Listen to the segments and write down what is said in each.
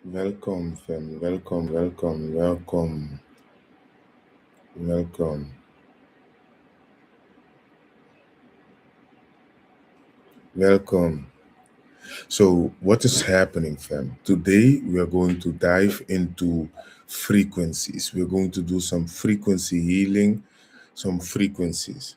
Welcome, fam. Welcome. So, what is happening, fam? Today, we are going to dive into frequencies. We're going to do some frequency healing, some frequencies.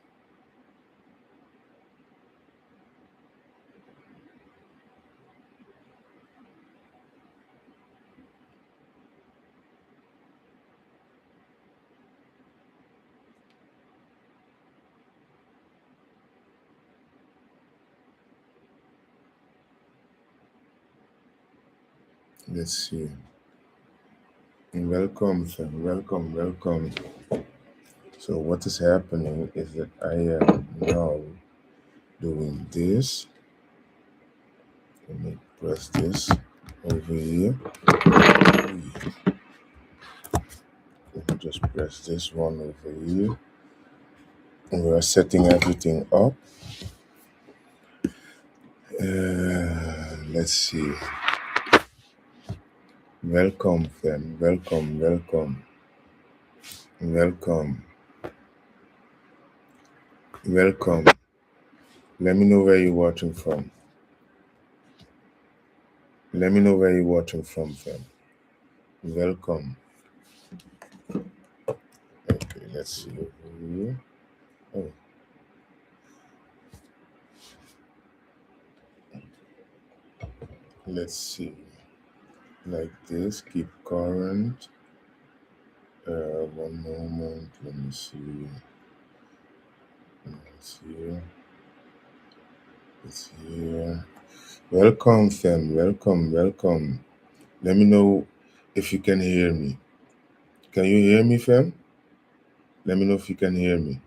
Let's see. Welcome, fam. Welcome. So, what is happening is that I am now doing this. Let me press this over here. Let me just press this one over here. And we are setting everything up. Let's see. Welcome, fam. Welcome. Let me know where you're watching from. Fam. Welcome. Okay, let's see over here. Oh. Let's see. Like this. Keep current. One moment. Let me see. It's here. Welcome, fam. Welcome. Let me know if you can hear me. Can you hear me, fam? Let me know if you can hear me.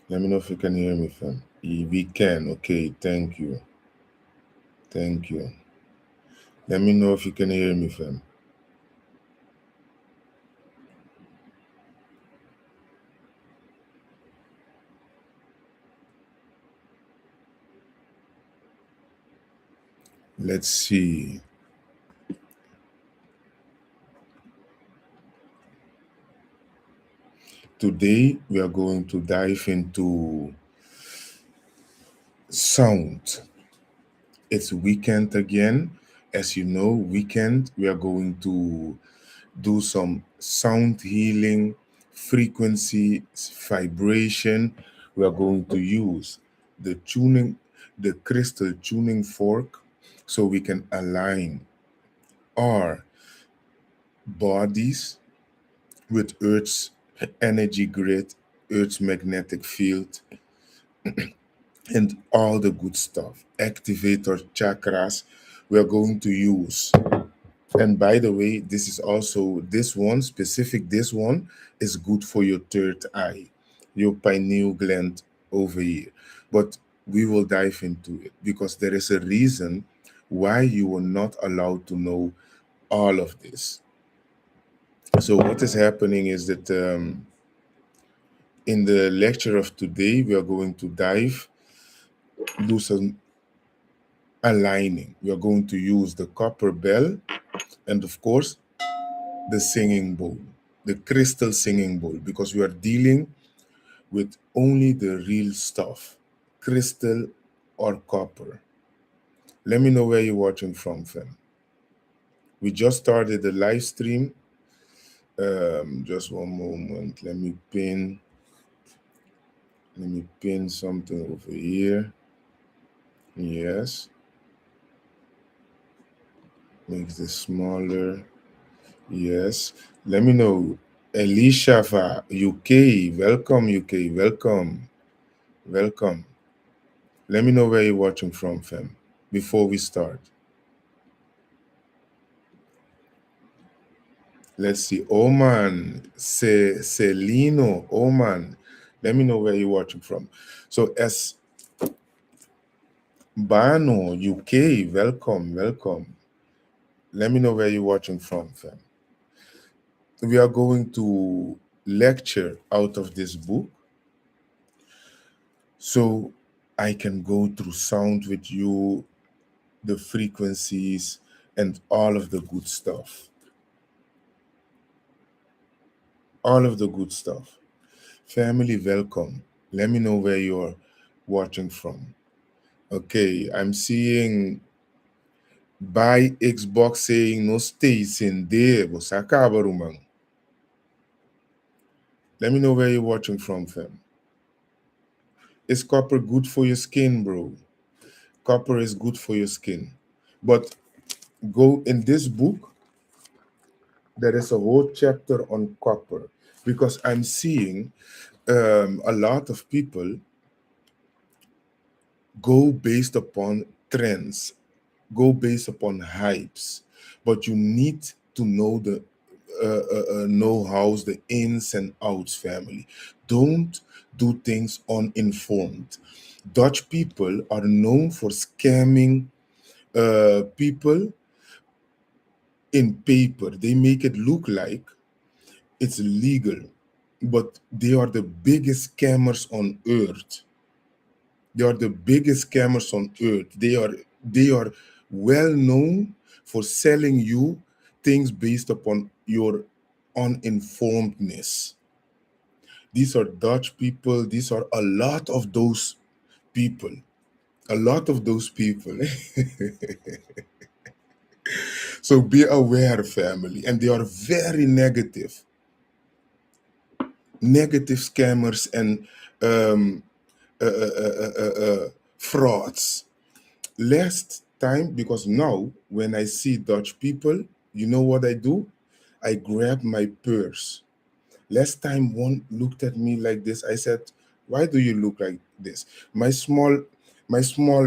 Let me know if you can hear me, fam. We can. Okay, thank you. Let me know if you can hear me, fam. Let's see. Today, we are going to dive into sound. It's weekend again. As you know, weekend, we are going to do some sound healing, frequency, vibration. We are going to use the crystal tuning fork, so we can align our bodies with Earth's energy grid, Earth's magnetic field, and all the good stuff. Activate our chakras. We are going to use. And by the way, this is also this one is good for your third eye, your pineal gland over here. But we will dive into it because there is a reason why you were not allowed to know all of this. So what is happening is that in the lecture of today, we are going to do some aligning. We are going to use the copper bell and of course the singing bowl, the crystal singing bowl, because we are dealing with only the real stuff, crystal or copper. Let me know where you're watching from, fam. We just started the live stream. Just one moment. Let me pin something over here. Yes. Make this smaller. Yes. Let me know. Elishava, UK. Welcome, UK. Welcome. Let me know where you're watching from, fam, before we start. Let's see. Oman, Celino, Oman. Let me know where you're watching from. So Bano, UK, welcome, welcome. Let me know where you're watching from, fam. We are going to lecture out of this book so I can go through sound with you, the frequencies, and all of the good stuff. All of the good stuff. Family, welcome. Let me know where you're watching from. Okay, I'm seeing by Xbox saying no stays in there. Você acaba, Rumang. Let me know where you're watching from, fam. Is copper good for your skin, bro? Copper is good for your skin. But go in this book, there is a whole chapter on copper because I'm seeing a lot of people go based upon trends, go based upon hypes, but you need to know the know-hows, the ins and outs, family. Don't do things uninformed. Dutch people are known for scamming people in paper. They make it look like it's legal, but they are the biggest scammers on earth. They are the biggest scammers on earth. They are well known for selling you things based upon your uninformedness. These are Dutch people. These are a lot of those people. A lot of those people. So be aware, family. And they are very negative. Negative scammers and um, frauds. Last time, because now when I see Dutch people, you know what I do? I grab my purse. Last time one looked at me like this, I said, "Why do you look like this? My small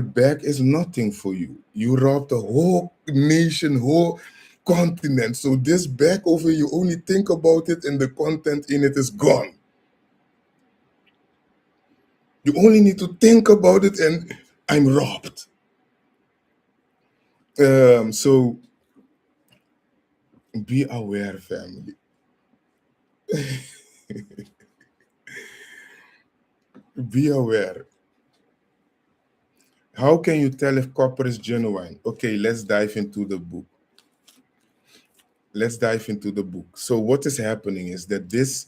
bag is nothing for you. You robbed a whole nation, whole continent. So this bag over, you only think about it and the content in it is gone. You only need to think about it and I'm robbed." So be aware, family. Be aware. How can you tell if copper is genuine? Okay, let's dive into the book. Let's dive into the book. So what is happening is that this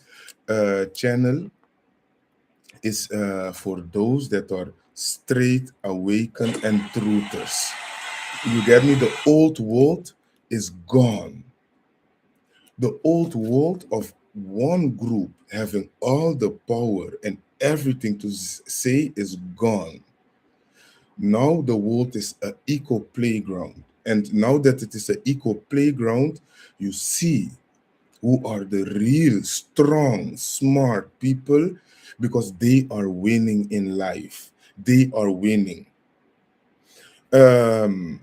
channel is for those that are straight, awakened, and truthers. You get me? The old world is gone. The old world of one group having all the power and everything to say is gone. Now the world is an eco playground. And now that it is an eco playground, you see who are the real, strong, smart people because they are winning in life. They are winning. Um,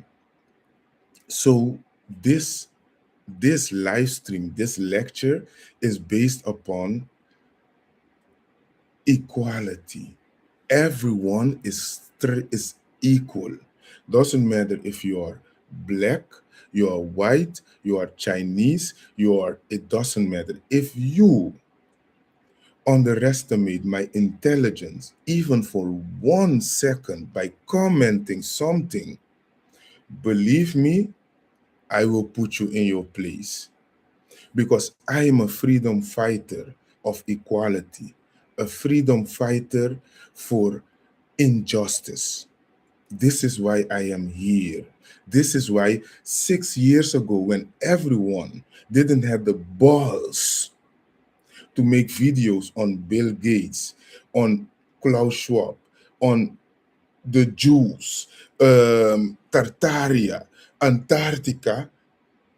so this live stream, this lecture is based upon equality. Everyone is equal. Doesn't matter if you are black, you are white, you are Chinese, you are. It doesn't matter. If you underestimate my intelligence, even for 1 second, by commenting something, believe me, I will put you in your place because I am a freedom fighter of equality, a freedom fighter for injustice. This is why I am here. This is why 6 years ago, when everyone didn't have the balls to make videos on Bill Gates, on Klaus Schwab, on the Jews, Tartaria, Antarctica,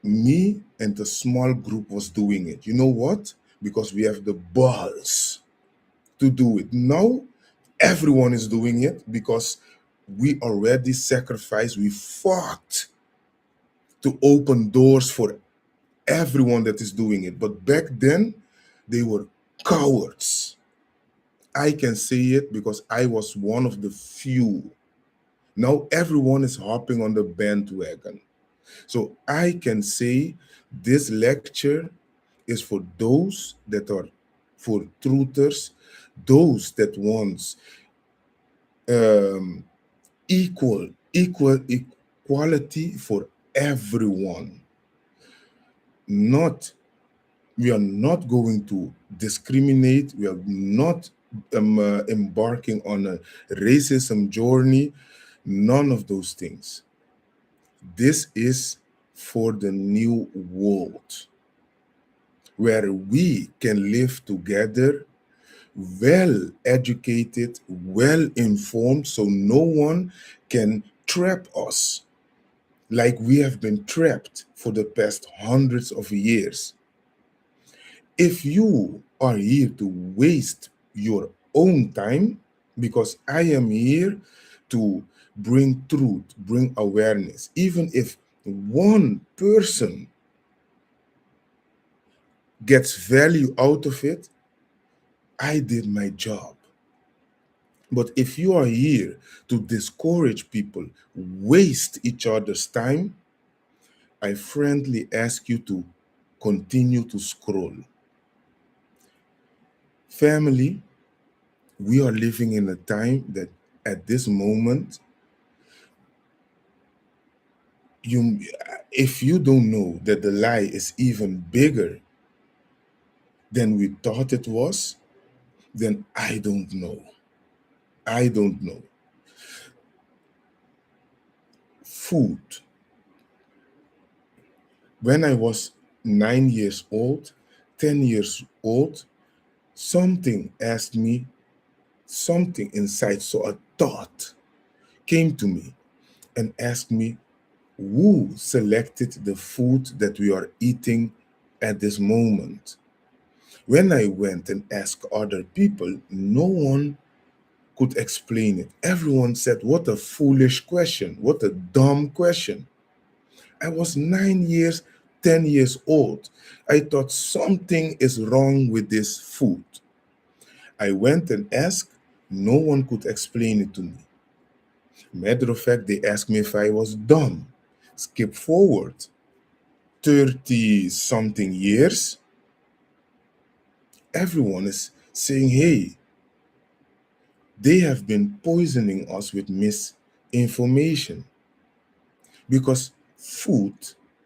me and the small group was doing it. You know what? Because we have the balls to do it. Now everyone is doing it because we already sacrificed, we fought to open doors for everyone that is doing it. But back then, they were cowards. I can say it because I was one of the few Now everyone is hopping on the bandwagon. So I can say this lecture is for those that are for truthers, those that wants um, equality for everyone. Not We are not going to discriminate. We are not embarking on a racism journey. None of those things. This is for the new world where we can live together, well educated, well informed, so no one can trap us like we have been trapped for the past hundreds of years. If you are here to waste your own time, because I am here to bring truth, bring awareness, even if one person gets value out of it, I did my job. But if you are here to discourage people, waste each other's time, I friendly ask you to continue to scroll. Family, we are living in a time that at this moment, you if you don't know that the lie is even bigger than we thought it was, then I don't know. I don't know. Food. When I was 9 years old, 10 years old, something asked me something inside. So a thought came to me and asked me, who selected the food that we are eating at this moment? When I went and asked other people, no one could explain it. Everyone said, what a foolish question, what a dumb question. I was 9 years, 10 years old. I thought something is wrong with this food. I went and asked, no one could explain it to me. Matter of fact, they asked me if I was dumb. Skip forward 30 something years, everyone is saying, hey, they have been poisoning us with misinformation because food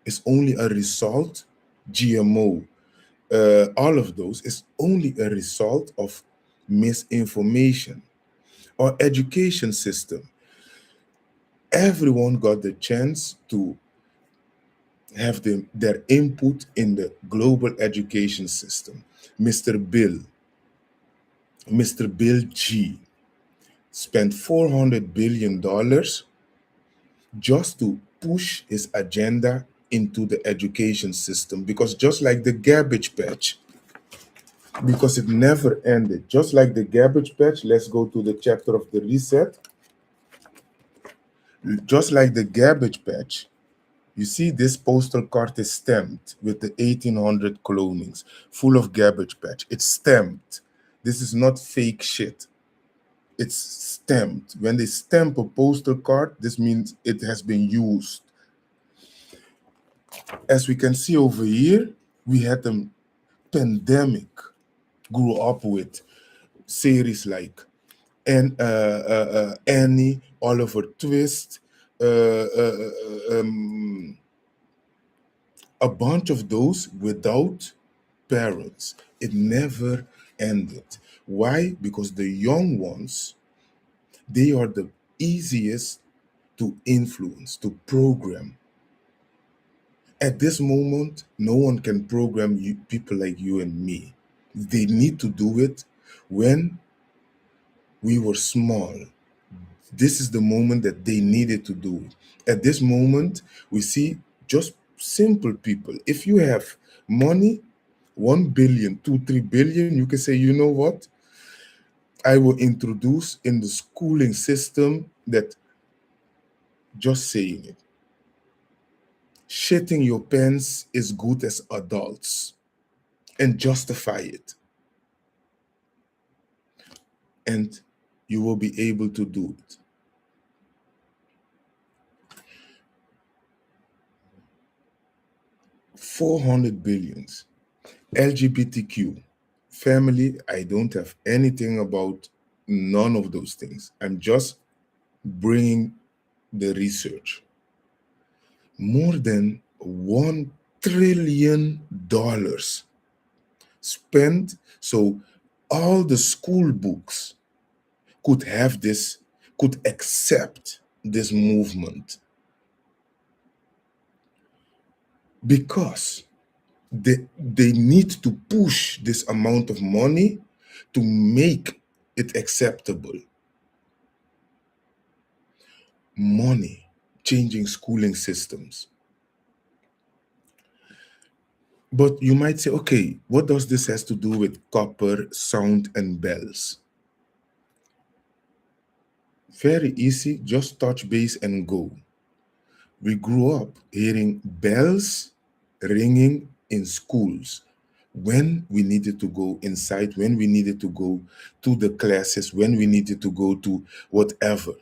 is only a result, GMO, all of those is only a result of misinformation. Our education system, everyone got the chance to have their input in the global education system. Mr. Bill, Mr. Bill G spent $400 billion just to push his agenda into the education system, because just like the garbage patch, because it never ended, just like the garbage patch, let's go to the chapter of the reset. Just like the garbage patch, you see this postal card is stamped with the 1800 clonings, full of garbage patch. It's stamped. This is not fake shit. It's stamped. When they stamp a postal card, this means it has been used. As we can see over here, we had a pandemic, grew up with series like Annie, Oliver Twist, a bunch of those without parents. It never ended. Why? Because the young ones, they are the easiest to influence, to program. At this moment, no one can program you, people like you and me. They need to do it when we were small. This is the moment that they needed to do it. At this moment, we see just simple people. If you have money, 1 billion, 2, 3 billion, you can say, you know what? I will introduce in the schooling system that, just saying it, shitting your pants is good as adults, and justify it. And you will be able to do it. 400 billions. LGBTQ, family, I don't have anything about none of those things. I'm just bringing the research. More than $1 trillion spent. So all the school books could have this, could accept this movement because they need to push this amount of money to make it acceptable. Money changing schooling systems. But you might say, okay, what does this has to do with copper, sound, and bells? Very easy, just touch base and go. We grew up hearing bells ringing in schools when we needed to go inside, when we needed to go to the classes, when we needed to go to whatever.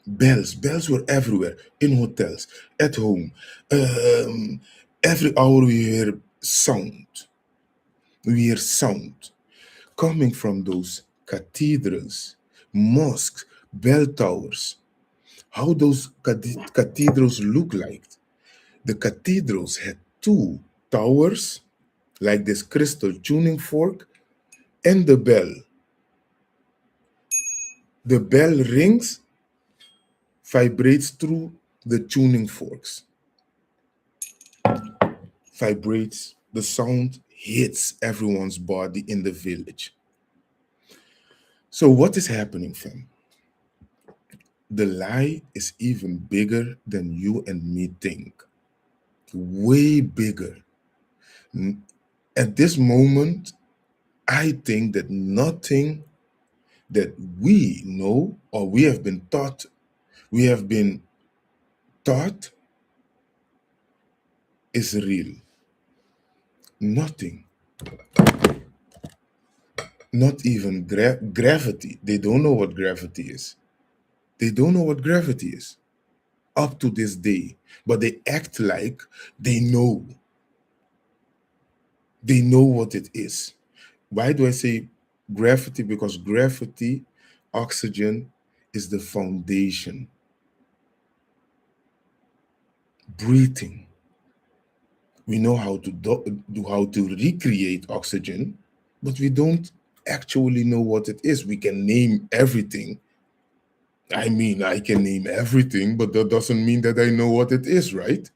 Bells were everywhere, in hotels, at home. Every hour we hear sound. We hear sound coming from those cathedrals, mosques, bell towers. How those cathedrals look like? The cathedrals had two towers, like this crystal tuning fork, and the bell. The bell rings, vibrates through the tuning forks, vibrates, the sound hits everyone's body in the village. So, what is happening, fam? The lie is even bigger than you and me think. Way bigger. At this moment, I think that nothing that we know or we have been taught is real. Nothing. Not even gravity. They don't know what gravity is. They don't know what gravity is up to this day, but they act like they know. They know what it is. Why do I say gravity? Because gravity, oxygen, is the foundation. Breathing. We know how to do how to recreate oxygen, but we don't actually know what it is. We can name everything. I mean, I can name everything, but that doesn't mean that I know what it is, right?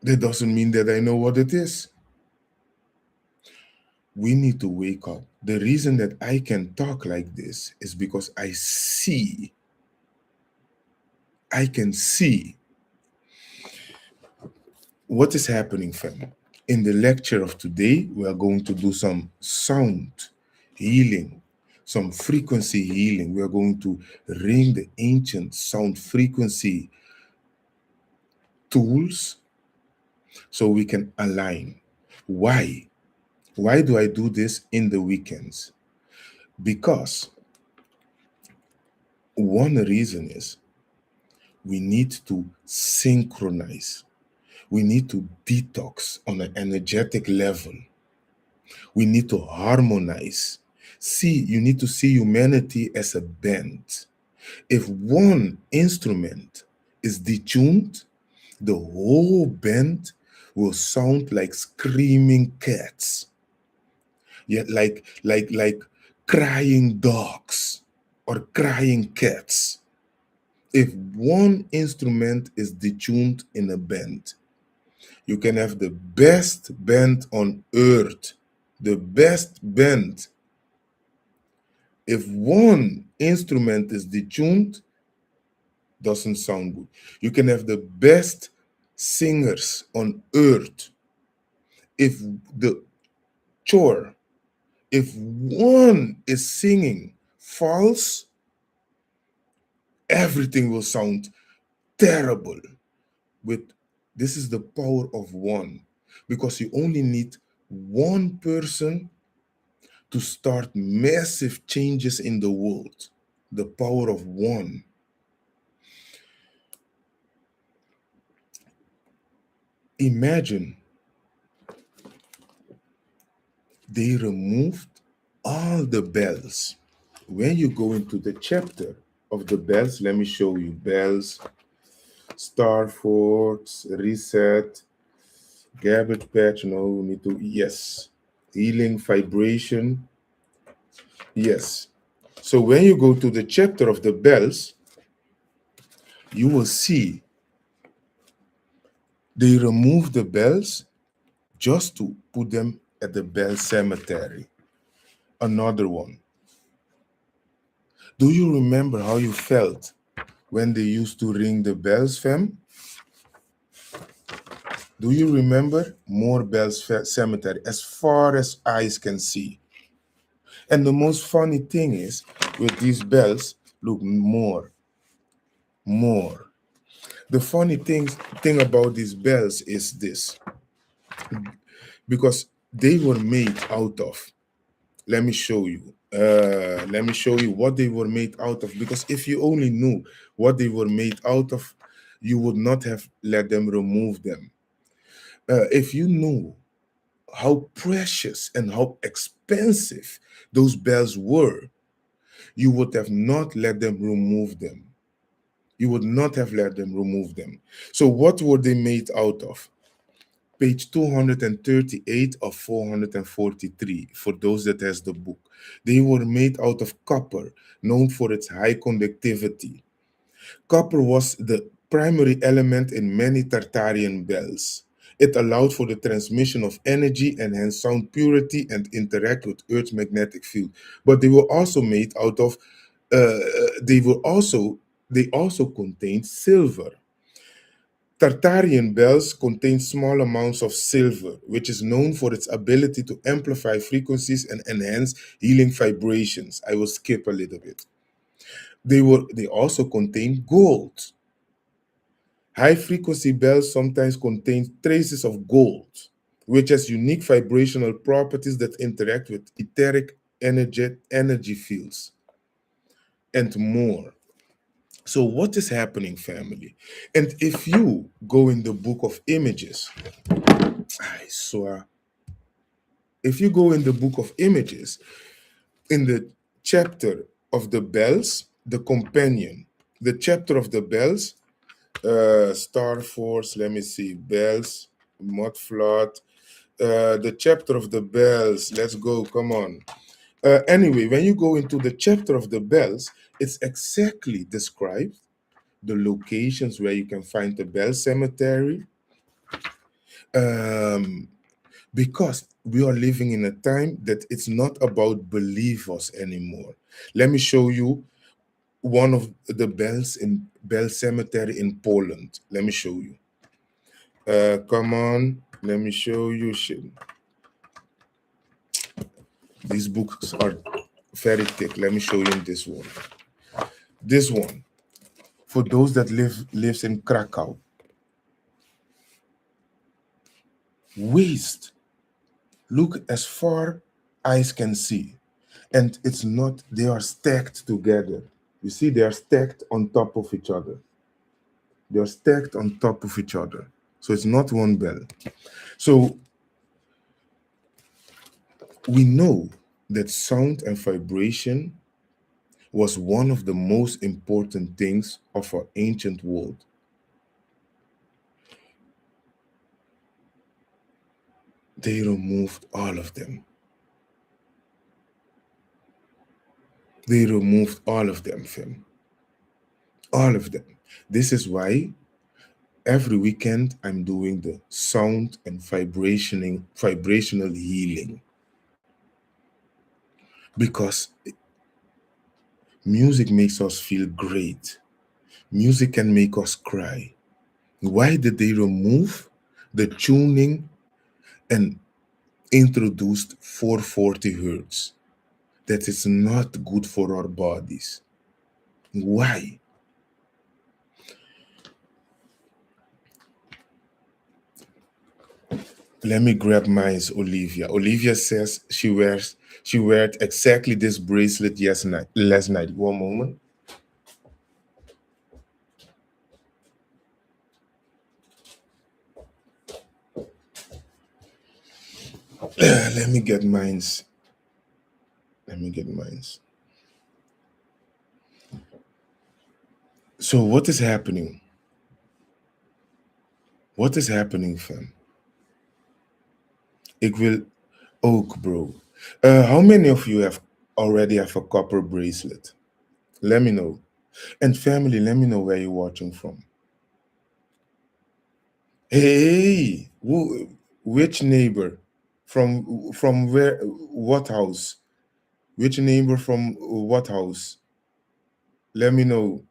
That doesn't mean that I know what it is. We need to wake up. The reason that I can talk like this is because I can see what is happening, fam. In the lecture of today, we are going to do some sound healing, some frequency healing. We are going to ring the ancient sound frequency tools so we can align. Why? Why do I do this in the weekends? Because one reason is we need to synchronize. We need to detox on an energetic level. We need to harmonize. See, you need to see humanity as a band. If one instrument is detuned, the whole band will sound like screaming cats. Yet like crying dogs or crying cats. If one instrument is detuned in a band, you can have the best band on earth, the best band. If one instrument is detuned, doesn't sound good. You can have the best singers on earth. If the chore, if one is singing false, everything will sound terrible. With this is the power of one, because you only need one person to start massive changes in the world. The power of one. Imagine they removed all the bells. When you go into the chapter of the bells, let me show you bells, star forts, reset, garbage patch. No, we need to, yes, healing, vibration, yes. So when you go to the chapter of the bells, you will see they remove the bells just to put them at the bell cemetery. Another one. Do you remember how you felt when they used to ring the bells, fam? Do you remember? More bells cemetery, as far as eyes can see. And the most funny thing is, with these bells, look, more. The funny thing about these bells is this, because they were made out of. Let me show you. Let me show you what they were made out of. Because if you only knew what they were made out of, you would not have let them remove them. If you knew how precious and how expensive those bells were, you would have not let them remove them. You would not have let them remove them. So what were they made out of? Page 238 of 443, for those that has the book. They were made out of copper, known for its high conductivity. Copper was the primary element in many Tartarian bells. It allowed for the transmission of energy, enhance sound purity, and interact with Earth's magnetic field. But they were also made out of, uh, they also contained silver. Tartarian bells contain small amounts of silver, which is known for its ability to amplify frequencies and enhance healing vibrations. I will skip a little bit. They also contain gold. High frequency bells sometimes contain traces of gold, which has unique vibrational properties that interact with etheric energy fields and more. So what is happening, family? And if you go in the book of images, I swear, if you go in the book of images, in the chapter of the bells, the companion, the chapter of the bells, Star Force, let me see, bells, mud flood, the chapter of the bells, let's go, come on. Anyway, when you go into the chapter of the bells, it's exactly described the locations where you can find the bell cemetery. Um, because we are living in a time that it's not about believers anymore. Let me show you one of the bells in Bell Cemetery in Poland. Let me show you. Come on, let me show you. These books are very thick. Let me show you this one. This one, for those that lives in Krakow. Waste. Look as far eyes can see. And it's not, they are stacked together. You see, they are stacked on top of each other. They are stacked on top of each other. So it's not one bell. So we know that sound and vibration was one of the most important things of our ancient world. They removed all of them. They removed all of them, fam. All of them. This is why every weekend I'm doing the sound and vibrational healing. Because music makes us feel great. Music can make us cry. Why did they remove the tuning and introduced 440 hertz? That is not good for our bodies. Why? Let me grab mine's Olivia. Olivia says she wear exactly this bracelet last night. One moment. Let me get mines. Let me get mines. So what is happening? What is happening, fam? Ik wil ook, bro. How many of you have already have a copper bracelet? Let me know. And family, let me know where you're watching from. Hey, which neighbor? From where? What house? Which neighbor from what house? Let me know.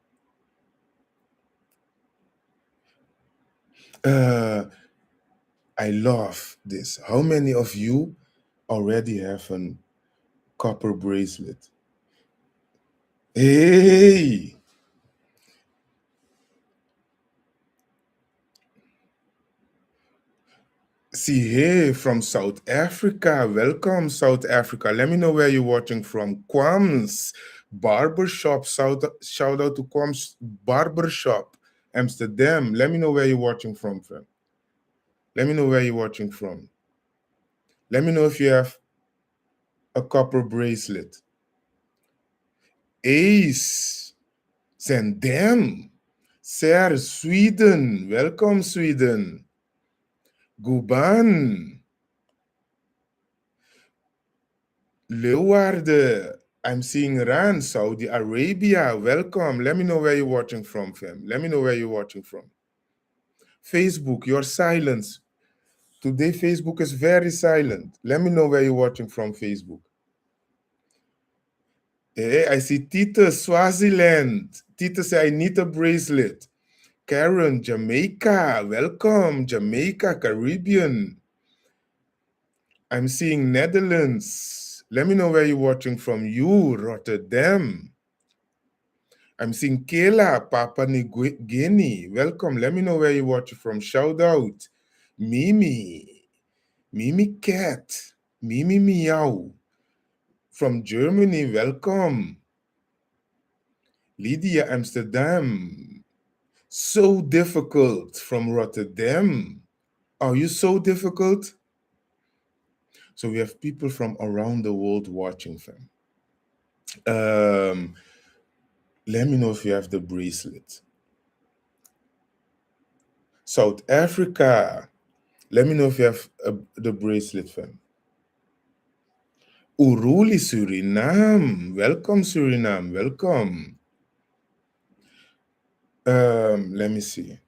Uh, I love this. How many of you already have a copper bracelet? Hey, see, hey, from South Africa. Welcome, South Africa. Let me know where you're watching from. Kwams Barbershop. Shout out to Kwams Barbershop, Amsterdam. Let me know where you're watching from, fam. Let me know where you're watching from. Let me know if you have a copper bracelet. Ace, Zendam, Ser, Sweden. Welcome, Sweden. Guban, Leeuwarden. I'm seeing Ran, Saudi Arabia. Welcome. Let me know where you're watching from, fam. Let me know where you're watching from. Facebook, your silence. Today, Facebook is very silent. Let me know where you're watching from, Facebook. Hey, I see Tita, Swaziland. Tita say, I need a bracelet. Karen, Jamaica. Welcome, Jamaica, Caribbean. I'm seeing Netherlands. Let me know where you're watching from. You, Rotterdam. I'm seeing Kayla, Papua New Guinea. Welcome. Let me know where you're watching from. Shout out. Mimi. Mimi Cat. Mimi Meow. From Germany. Welcome. Lydia, Amsterdam. So difficult from Rotterdam. Are you so difficult? So we have people from around the world watching, fam. Let me know if you have the bracelet. South Africa. Let me know if you have the bracelet, fam. Uruli, Suriname. Welcome, Suriname. Welcome. Let me see.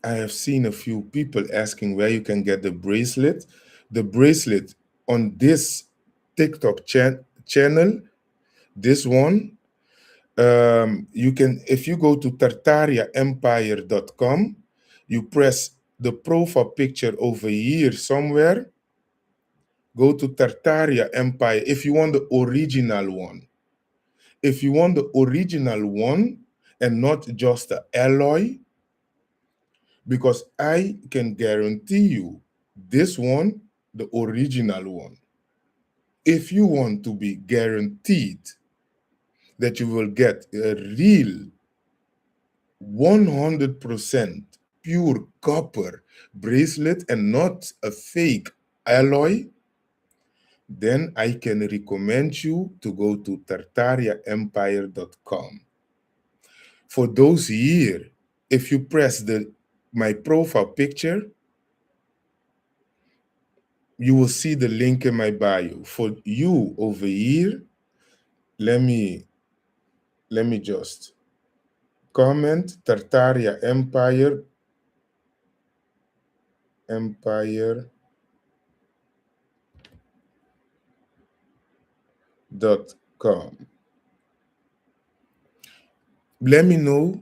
I have seen a few people asking where you can get the bracelet. The bracelet on this TikTok channel, this one, you can, if you go to tartariaempire.com, you press the profile picture over here somewhere, go to Tartaria Empire if you want the original one. If you want the original one and not just the alloy, because I can guarantee you this one, the original one. If you want to be guaranteed that you will get a real 100% pure copper bracelet and not a fake alloy, then I can recommend you to go to tartariaempire.com. For those here, if you press my profile picture, you will see the link in my bio. For you over here, let me just comment Tartaria empire.com. Let me know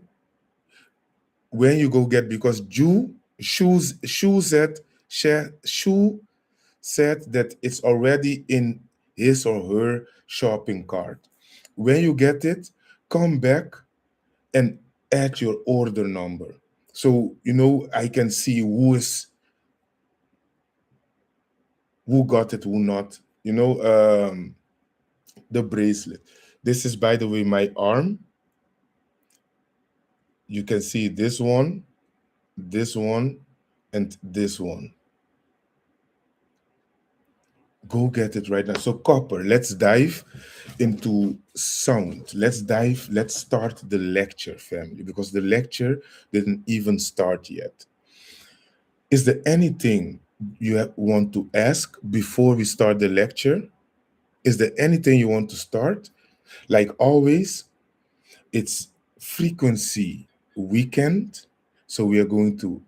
when you go get, because shoe said that it's already in his or her shopping cart. When you get it, come back and add your order number. So, I can see who got it, who not. The bracelet. This is, by the way, my arm. You can see this one, and this one. Go get it right now. So copper, let's dive into sound. Let's start the lecture, family, because the lecture didn't even start yet. Is there anything want to ask before we start the lecture? Is there anything you want to start? Like always, it's frequency weekend. So we are going to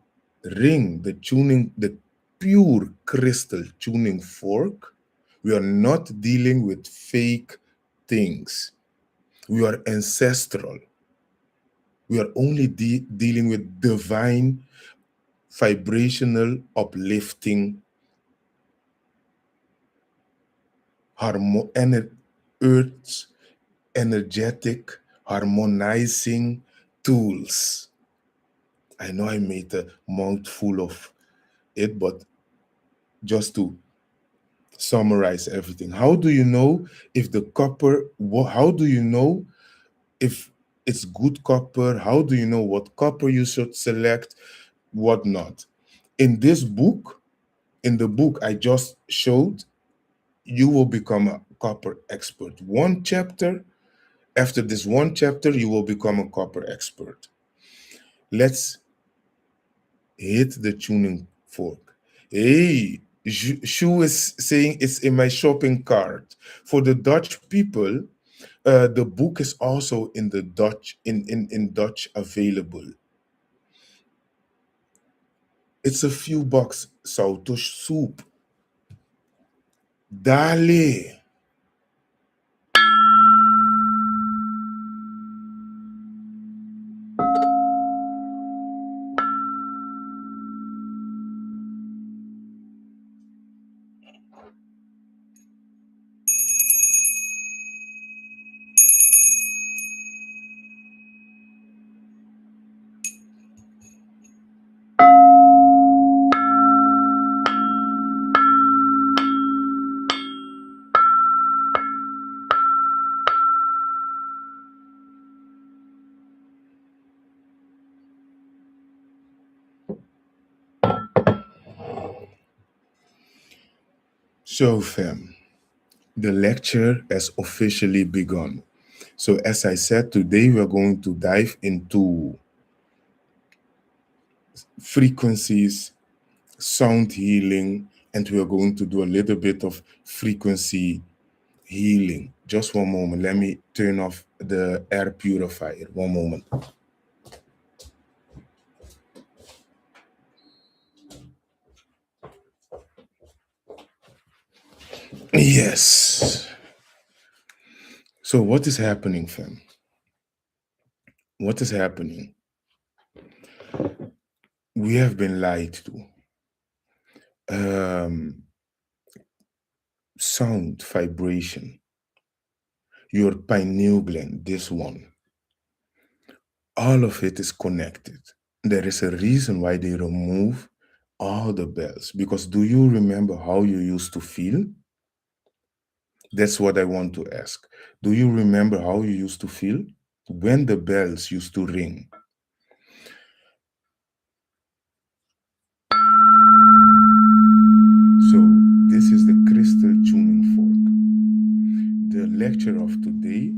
ring the pure crystal tuning fork. We are not dealing with fake things. We are ancestral. We are only dealing with divine, vibrational, uplifting, earth's energetic, harmonizing tools. I know I made a mouthful of it, but just to summarize everything, how do you know if the copper, how do you know if it's good copper? How do you know what copper you should select, what not? In this book, in the book I just showed, you will become a copper expert. One chapter, after this one chapter, you will become a copper expert. Let's hit the tuning fork. Hey, Shu is saying it's in my shopping cart. For the Dutch people, the book is also in the Dutch in Dutch available. It's a few bucks. Sautosh soup. Dale. So, fam, the lecture has officially begun. So, as I said, today we're going to dive into frequencies, sound healing, and we are going to do a little bit of frequency healing. Just one moment. Let me turn off the air purifier. One moment. Yes. So, what is happening, fam? What is happening? We have been lied to. Sound, vibration, your pineal gland, this one, all of it is connected. There is a reason why they remove all the bells. Because do you remember how you used to feel? That's what I want to ask. Do you remember how you used to feel when the bells used to ring? So, this is the crystal tuning fork. The lecture of today,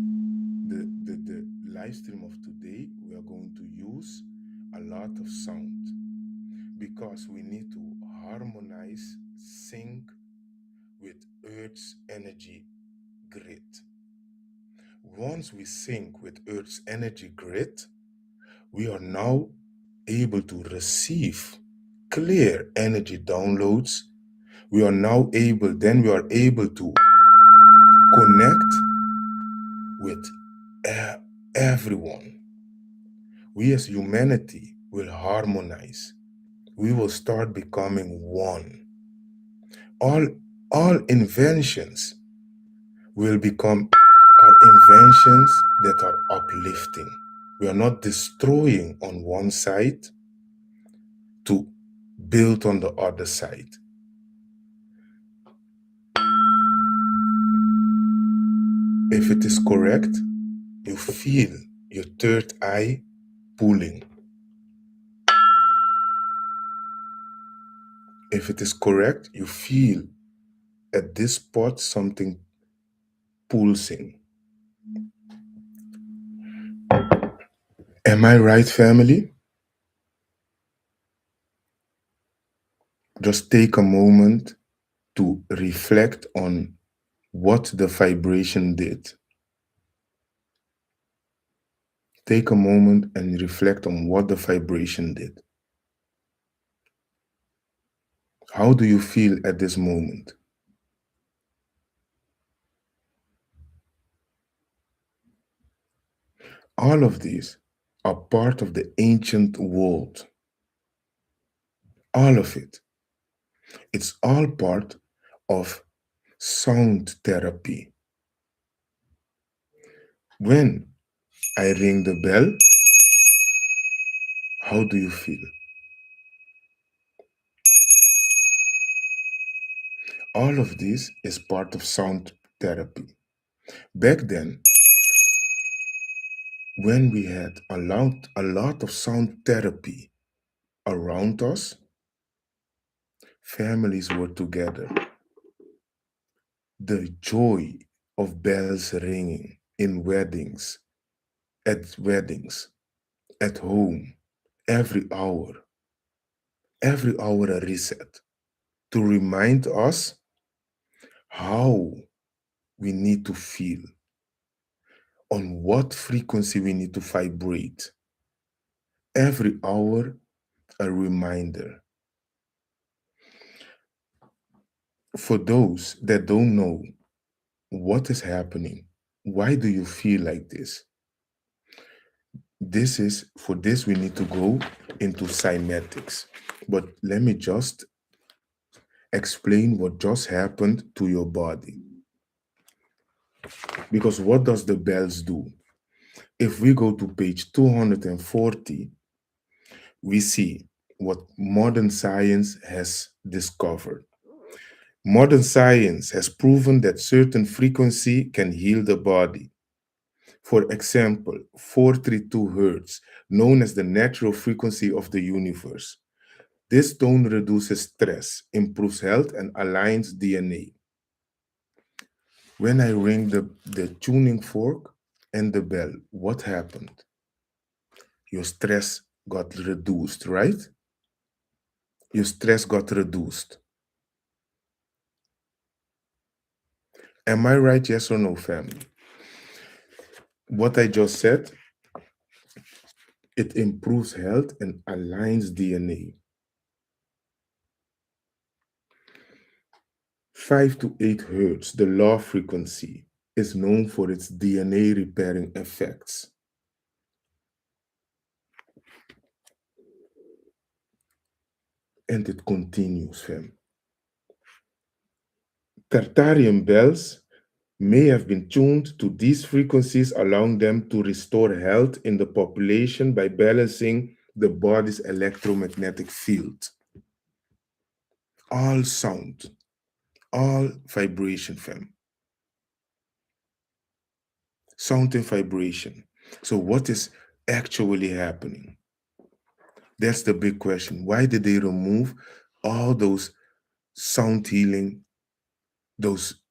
the live stream of today, we are going to use a lot of sound because we need to harmonize, sync with Earth's energy grid. Once we sync with Earth's energy grid, we are now able to receive clear energy downloads. We are able to connect with everyone. We as humanity will harmonize. We will start becoming one. All, all inventions will become our inventions that are uplifting. We are not destroying on one side to build on the other side. If it is correct, you feel your third eye pulling. If it is correct, you feel at this spot something pulsing. Am I right, family? Just take a moment to reflect on what the vibration did. Take a moment and reflect on what the vibration did. How do you feel at this moment? All of these are part of the ancient world. All of it. It's all part of sound therapy. When I ring the bell, how do you feel? All of this is part of sound therapy. Back then, when we had a lot of sound therapy around us, families were together. The joy of bells ringing in weddings, at home, every hour a reset to remind us how we need to feel, on what frequency we need to vibrate. Every hour, a reminder. For those that don't know what is happening, why do you feel like this? For this, we need to go into cymatics. But let me just explain what just happened to your body. Because what does the bells do? If we go to page 240, we see what modern science has discovered. Modern science has proven that certain frequency can heal the body. For example, 432 hertz, known as the natural frequency of the universe. This tone reduces stress, improves health, and aligns DNA. When I ring the tuning fork and the bell, what happened? Your stress got reduced, right? Your stress got reduced. Am I right, yes or no, family? What I just said, it improves health and aligns DNA. 5 to 8 hertz, the low frequency, is known for its DNA repairing effects. And it continues, fam. Tertarium bells may have been tuned to these frequencies, allowing them to restore health in the population by balancing the body's electromagnetic field. All sound, all vibration, fam. Sound and vibration. So, what is actually happening? That's the big question. Why did they remove all those sound healing, those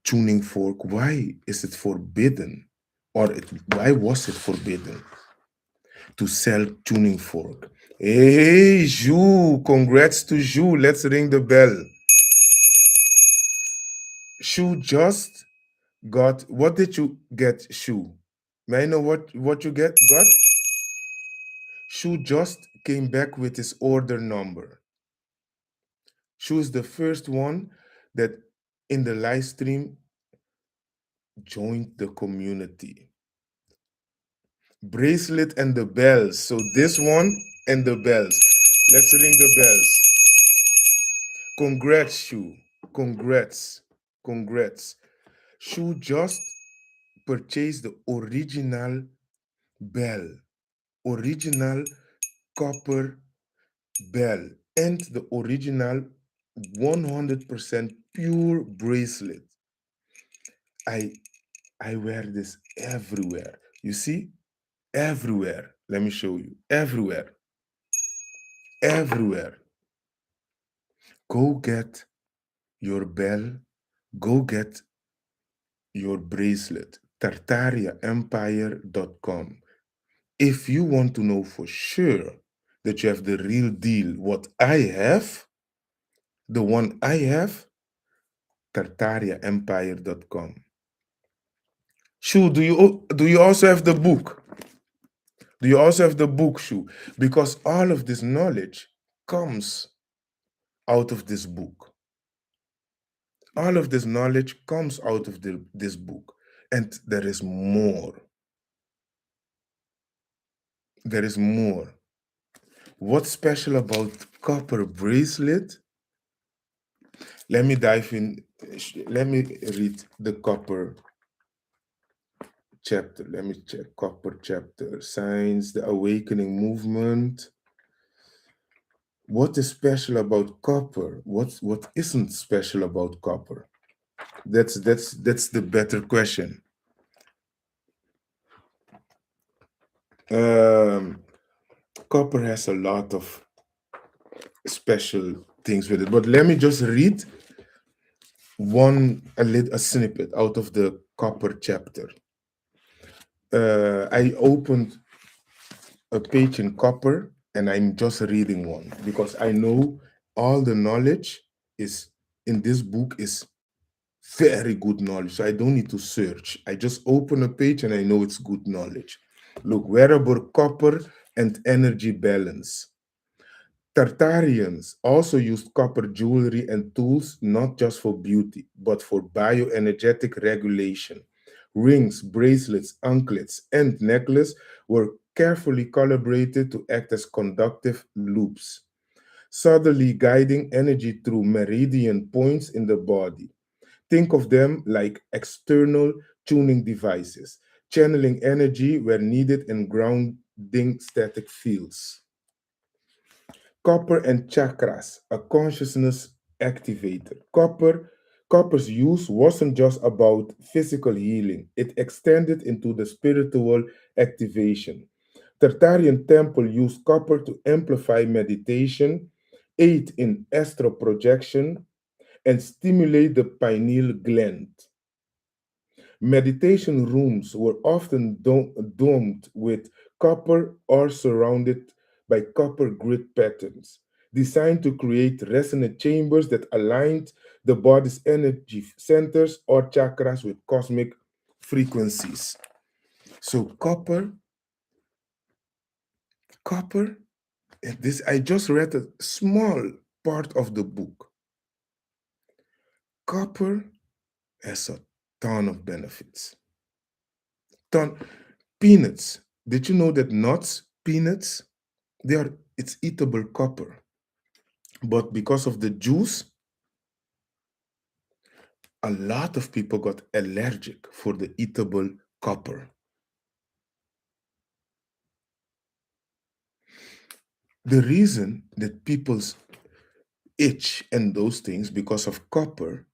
tuning fork? Why is it forbidden? Why was it forbidden to sell tuning fork? Hey, Ju, congrats to Ju. Let's ring the bell. Shu just got, what did you get, Shu? May I know what you got? Shu just came back with his order number. Shu is the first one that in the live stream joined the community. Bracelet and the bells. So this one and the bells. Let's ring the bells. Congrats, Shu. Congrats. Congrats. Shu just purchased the original bell, original copper bell, and the original 100% pure bracelet. I I wear this everywhere. You see? Everywhere. Let me show you. Everywhere. Everywhere. Go get your bell, go get your bracelet, tartariaempire.com. If you want to know for sure that you have the real deal, what I have, the one I have, tartariaempire.com. Shu, do you also have the book? Do you also have the book, Shu? Because all of this knowledge comes out of this book. All of this knowledge comes out of this book. And there is more. There is more. What's special about copper bracelet? Let me dive in. Let me read the copper chapter. Let me check copper chapter. Science, the awakening movement. What is special about copper? What isn't special about copper? That's the better question. Um, Copper has a lot of special things with it, but let me just read a snippet out of the copper chapter. I opened a page in copper and I'm just reading one because I know all the knowledge is in this book is very good knowledge. So I don't need to search. I just open a page and I know it's good knowledge. Look, wearable copper and energy balance. Tartarians also used copper jewelry and tools not just for beauty, but for bioenergetic regulation. Rings, bracelets, anklets, and necklaces were carefully calibrated to act as conductive loops, subtly guiding energy through meridian points in the body. Think of them like external tuning devices, channeling energy where needed and grounding static fields. Copper and chakras, a consciousness activator. Copper's use wasn't just about physical healing, it extended into the spiritual activation. Tartarian temple used copper to amplify meditation, aid in astral projection, and stimulate the pineal gland. Meditation rooms were often domed with copper or surrounded by copper grid patterns, designed to create resonant chambers that aligned the body's energy centers or chakras with cosmic frequencies. So copper, this I just read a small part of the book. Copper has a ton of benefits. Ton Peanuts. Did you know that nuts, peanuts, it's eatable copper. But because of the juice, a lot of people got allergic for the eatable copper. The reason that people's itch and those things because of copper,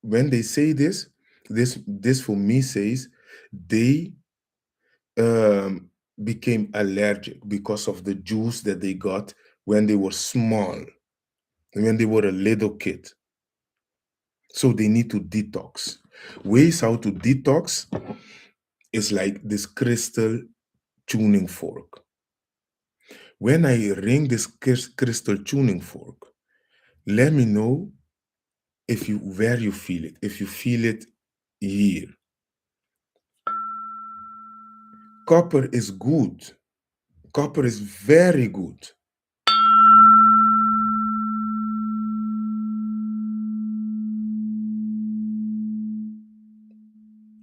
when they say this for me says they um, became allergic because of the juice that they got when they were small, when they were a little kid. So they need to detox. Ways how to detox is like this crystal tuning fork. When I ring this crystal tuning fork, let me know if you where you feel it. If you feel it here, copper is good. Copper is very good.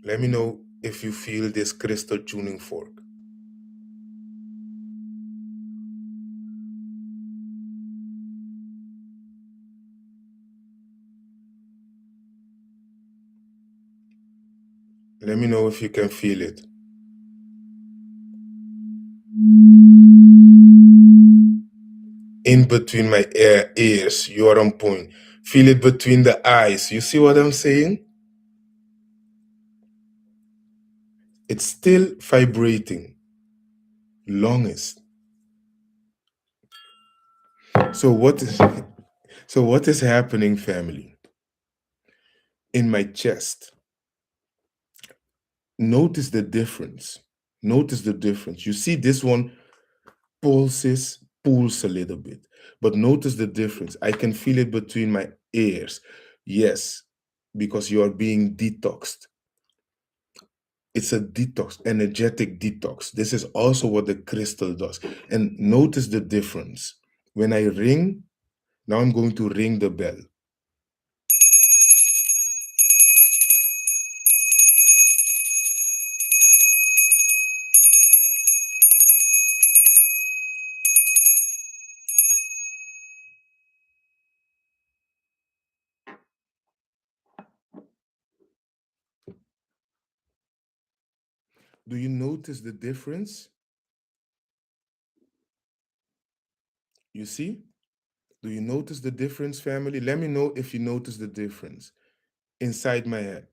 Let me know if you feel this crystal tuning fork. Let me know if you can feel it. In between my ears, you are on point. Feel it between the eyes. You see what I'm saying? It's still vibrating. Longest. So what is So what is happening, family? In my chest, notice the difference. Notice the difference. You see this one pulse a little bit, but notice the difference. I can feel it between my ears. Yes, because you are being detoxed. It's a detox, energetic detox. This is also what the crystal does. And notice the difference. When I ring, now I'm going to ring the bell. Do you notice the difference? You see? Do you notice the difference, family? Let me know if you notice the difference inside my head.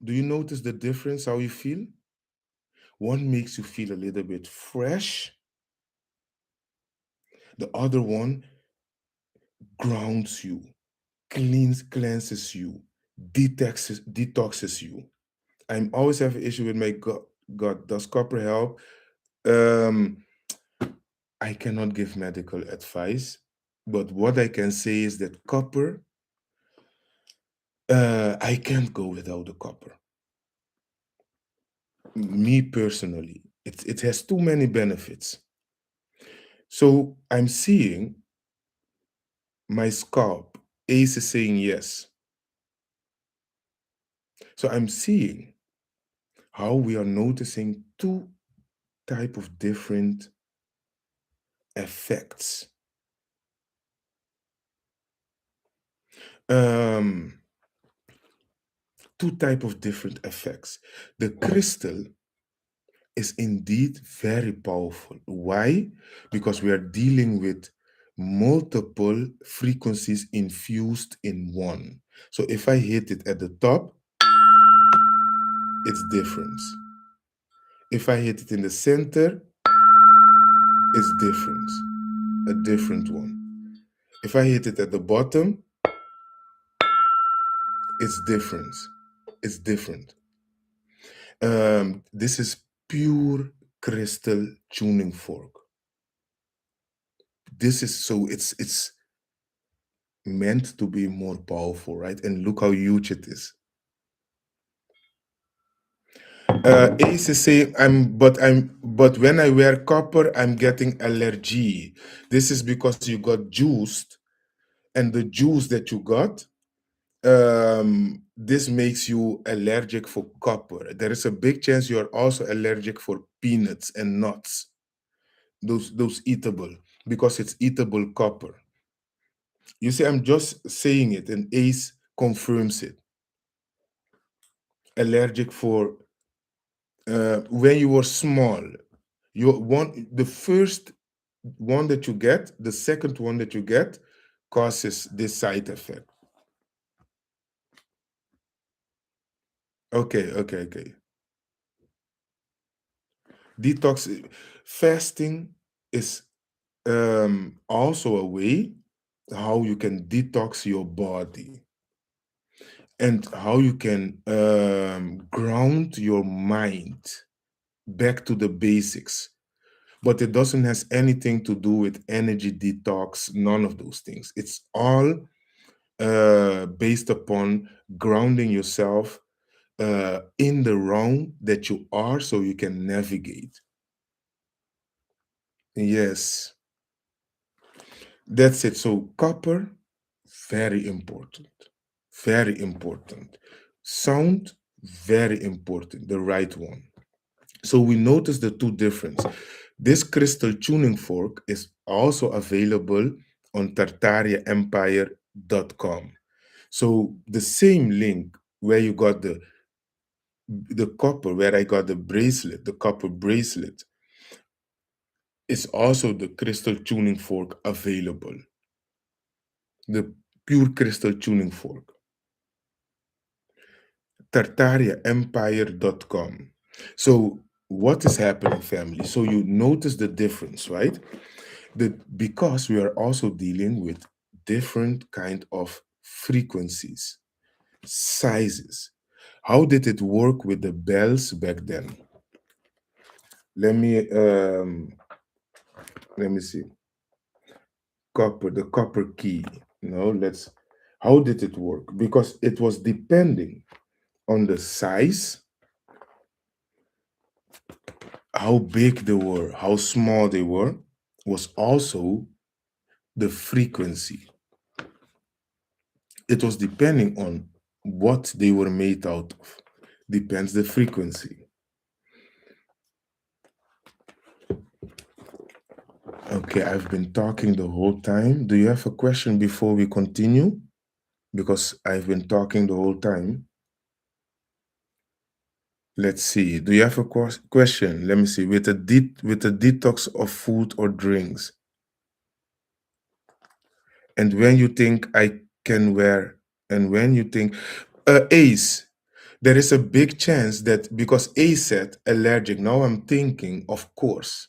Do you notice the difference, how you feel? One makes you feel a little bit fresh. The other one grounds you, cleanses you, detoxes you. I'm always have an issue with my gut. Does copper help? Um, I cannot give medical advice, but what I can say is that copper, I can't go without the copper. Me personally, it has too many benefits. So I'm seeing my scalp. Ace is saying yes. So I'm seeing how we are noticing two type of different effects. Um, two type of different effects. The crystal is indeed very powerful. Why? Because we are dealing with multiple frequencies infused in one. So if I hit it at the top, it's different. If I hit it in the center, it's different. A different one. If I hit it at the bottom, it's different. It's different. This is pure crystal tuning fork. This is so it's meant to be more powerful, right? And look how huge it is. Ace is saying but when I wear copper, I'm getting allergy. This is because you got juiced, and the juice that you got, this makes you allergic for copper. There is a big chance you are also allergic for peanuts and nuts. Those eatable, because it's eatable copper. You see, I'm just saying it, and Ace confirms it. Allergic for when you were small. You want the first one that you get, the second one that you get causes this side effect. Okay. Detox fasting is also a way how you can detox your body and how you can ground your mind back to the basics. But it doesn't has anything to do with energy detox, none of those things. It's all based upon grounding yourself in the realm that you are so you can navigate. Yes, that's it. So copper, very important. Very important. Sound, very important. The right one. So we notice the two difference. This crystal tuning fork is also available on tartariaempire.com. So the same link where you got the copper, where I got the bracelet, the copper bracelet, is also the crystal tuning fork available. The pure crystal tuning fork. tartariaempire.com. So what is happening, family? So you notice the difference, right? Because we are also dealing with different kind of frequencies, sizes. How did it work with the bells back then? Let me um, let me see. Copper, the copper key. Let's. How did it work? Because it was depending on the size, how big they were, how small they were, was also the frequency. It was depending on what they were made out of. Depends the frequency. Okay, I've been talking the whole time. Do you have a question before we continue? Because I've been talking the whole time. Let's see. Do you have a question? Let me see. With a detox of food or drinks, and when you think I can wear, and when you think, Ace, there is a big chance that because Ace said allergic. Now I'm thinking, of course,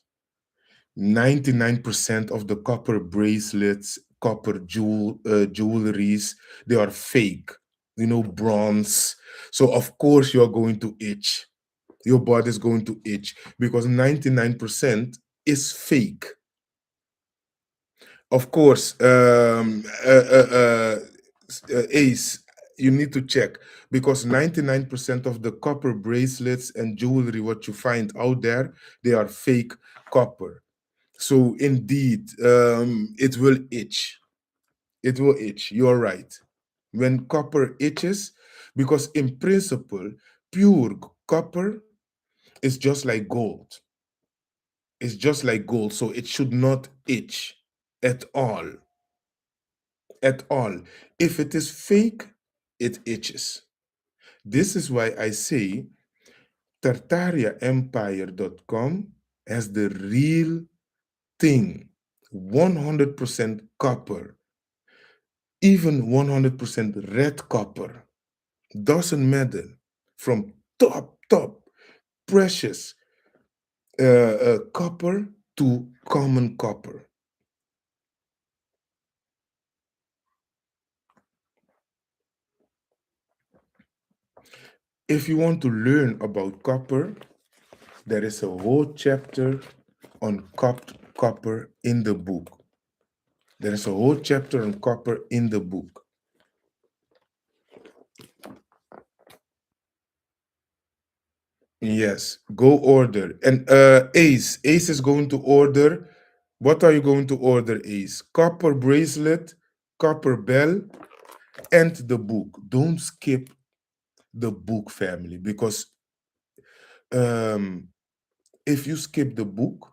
99% of the copper bracelets, copper jewelries, they are fake. Bronze. So of course you're going to itch. Your body is going to itch because 99% is fake. Of course, Ace, you need to check because 99% of the copper bracelets and jewelry, what you find out there, they are fake copper. So indeed, it will itch. It will itch. You're right. When copper itches, because in principle, pure copper is just like gold. It's just like gold, so it should not itch at all. At all. If it is fake, it itches. This is why I say tartariaempire.com has the real thing, 100% copper, even 100% red copper. Doesn't matter. From top, precious copper to common copper. If you want to learn about copper, there is a whole chapter on copper in the book. There is a whole chapter on copper in the book. Yes, go order. And Ace is going to order. What are you going to order, Ace? Copper bracelet, copper bell, and the book. Don't skip the book, family, because um, if you skip the book,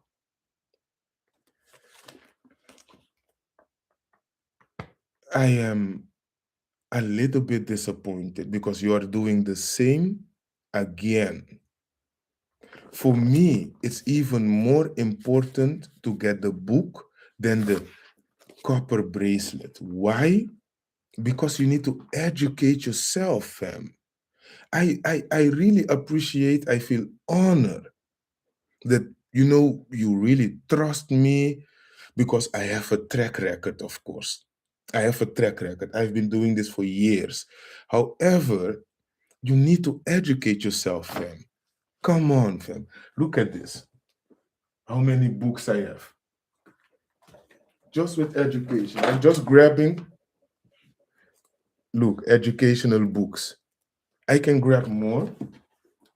I am a little bit disappointed because you are doing the same again. For me, it's even more important to get the book than the copper bracelet. Why? Because you need to educate yourself, fam. I really appreciate, I feel honored that you really trust me because I have a track record, of course. I have a track record. I've been doing this for years. However, you need to educate yourself, fam. Come on, fam. Look at this. How many books I have? Just with education. I'm just grabbing, look, educational books. I can grab more.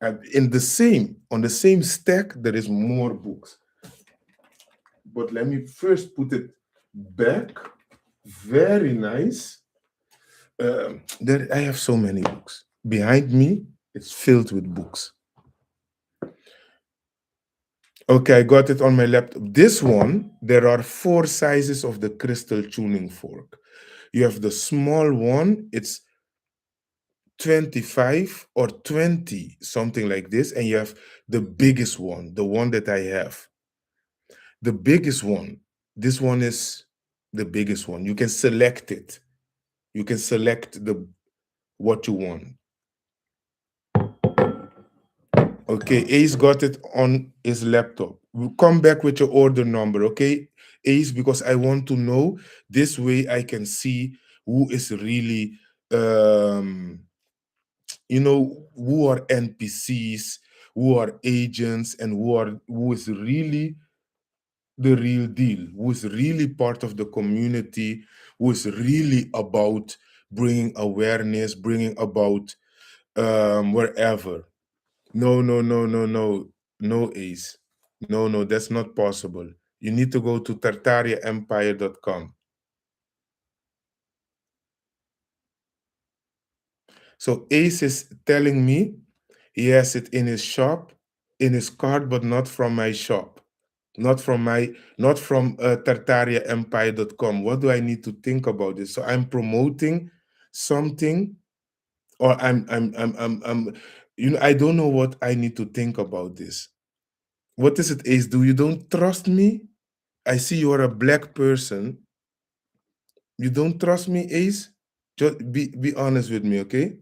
And on the same stack, there is more books. But let me first put it back. Very nice. There, I have so many books. Behind me, it's filled with books. Okay, I got it on my laptop. This one, there are 4 sizes of the crystal tuning fork. You have the small one, it's 25 or 20, something like this. And you have the biggest one, the one that I have. The biggest one, this one is the biggest one. You can select it. You can select what you want. Okay, Ace got it on his laptop. We'll come back with your order number, okay? Ace, because I want to know. This way I can see who is really, um, who are NPCs, who are agents, and who is really the real deal, who is really part of the community, who is really about bringing awareness, bringing about wherever. No, no, no, no, no, no, Ace. No, no, that's not possible. You need to go to tartariaempire.com. So Ace is telling me he has it in his shop, in his cart, but not from my shop. Not from tartariaempire.com. What do I need to think about this? So I'm promoting something, or I don't know what I need to think about this. What is it, Ace? You don't trust me? I see you are a black person. You don't trust me, Ace? Just be honest with me, okay?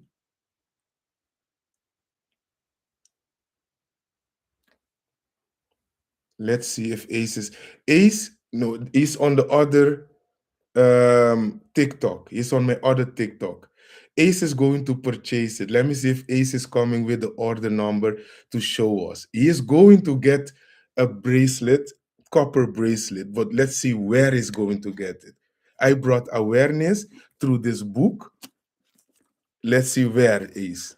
Let's see if Ace, no, he's on the other TikTok. He's on my other TikTok. Ace is going to purchase it. Let me see if Ace is coming with the order number to show us. He is going to get a bracelet, copper bracelet, but let's see where he's going to get it. I brought awareness through this book. Let's see where Ace.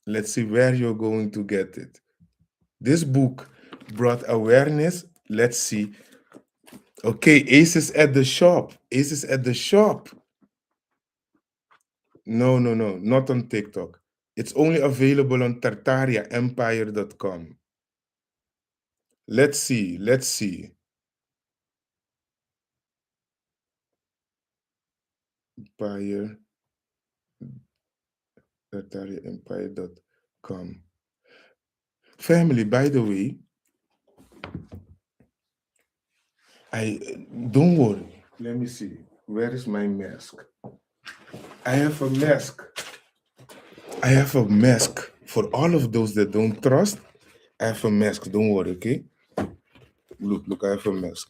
Let's see where you're going to get it. This book brought awareness. Let's see. Okay, Ace is at the shop. Ace is at the shop. No, no, no, not on TikTok. It's only available on tartariaempire.com. Let's see. Let's see. Empire, tartariaempire.com. Family, by the way, I don't worry. Let me see. Where is my mask? I have a mask. I have a mask for all of those that don't trust. I have a mask. Don't worry, okay? Look, I have a mask.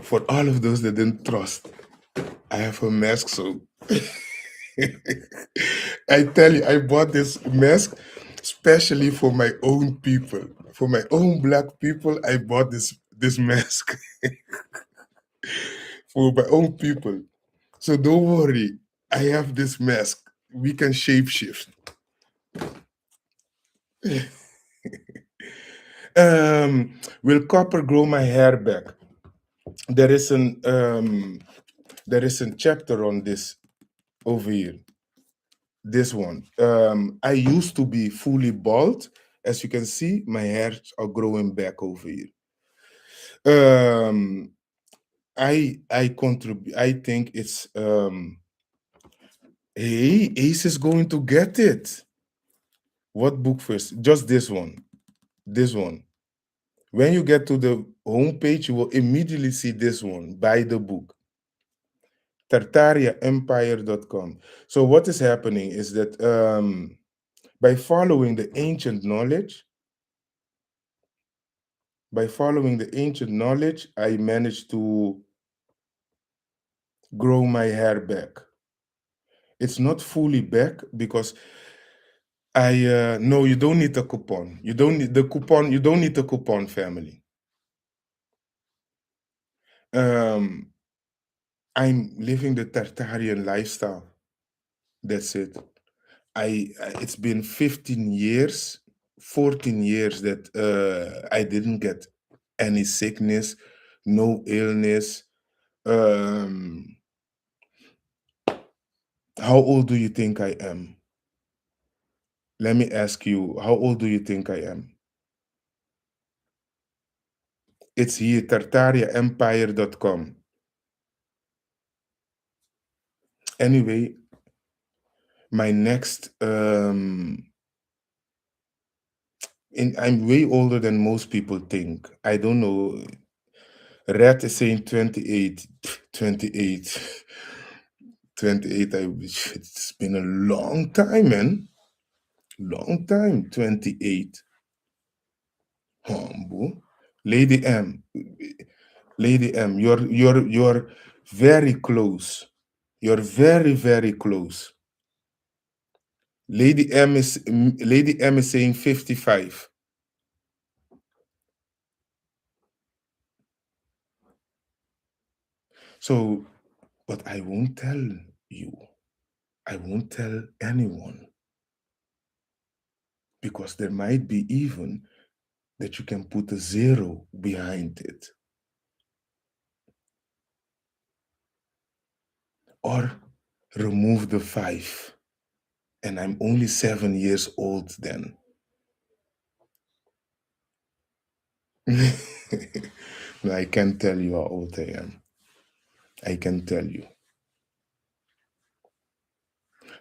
For all of those that didn't trust, I have a mask. So I tell you, I bought this mask especially for my own people. For my own black people, I bought this mask for my own people. So don't worry, I have this mask. We can shapeshift. Will copper grow my hair back? There is a chapter on this over here. This one. I used to be fully bald. As you can see, my hairs are growing back over here. I contribute. I think it's hey, Ace is going to get it. What book first? Just this one. This one. When you get to the homepage, you will immediately see this one. Buy the book. tartariaempire.com. So what is happening is that by following the ancient knowledge, I managed to grow my hair back. It's not fully back because no, you don't need a coupon. You don't need the coupon. You don't need a coupon, family. Um, I'm living the Tartarian lifestyle. That's it. It's been 15 years, 14 years that I didn't get any sickness, no illness. Um, how old do you think I am? Let me ask you, how old do you think I am? It's here, tartariaempire.com. Anyway, my next, I'm way older than most people think. I don't know. Red is saying 28, 28. 28, it's been a long time, man. Long time. 28. Humble. Lady M. Lady M, you're very close. You're very, very close. Lady M is saying 55. So, but I won't tell you. I won't tell anyone because there might be even that you can put a zero behind it. Or remove the 5. And I'm only 7 years old then. No, I can't tell you how old I am. I can tell you.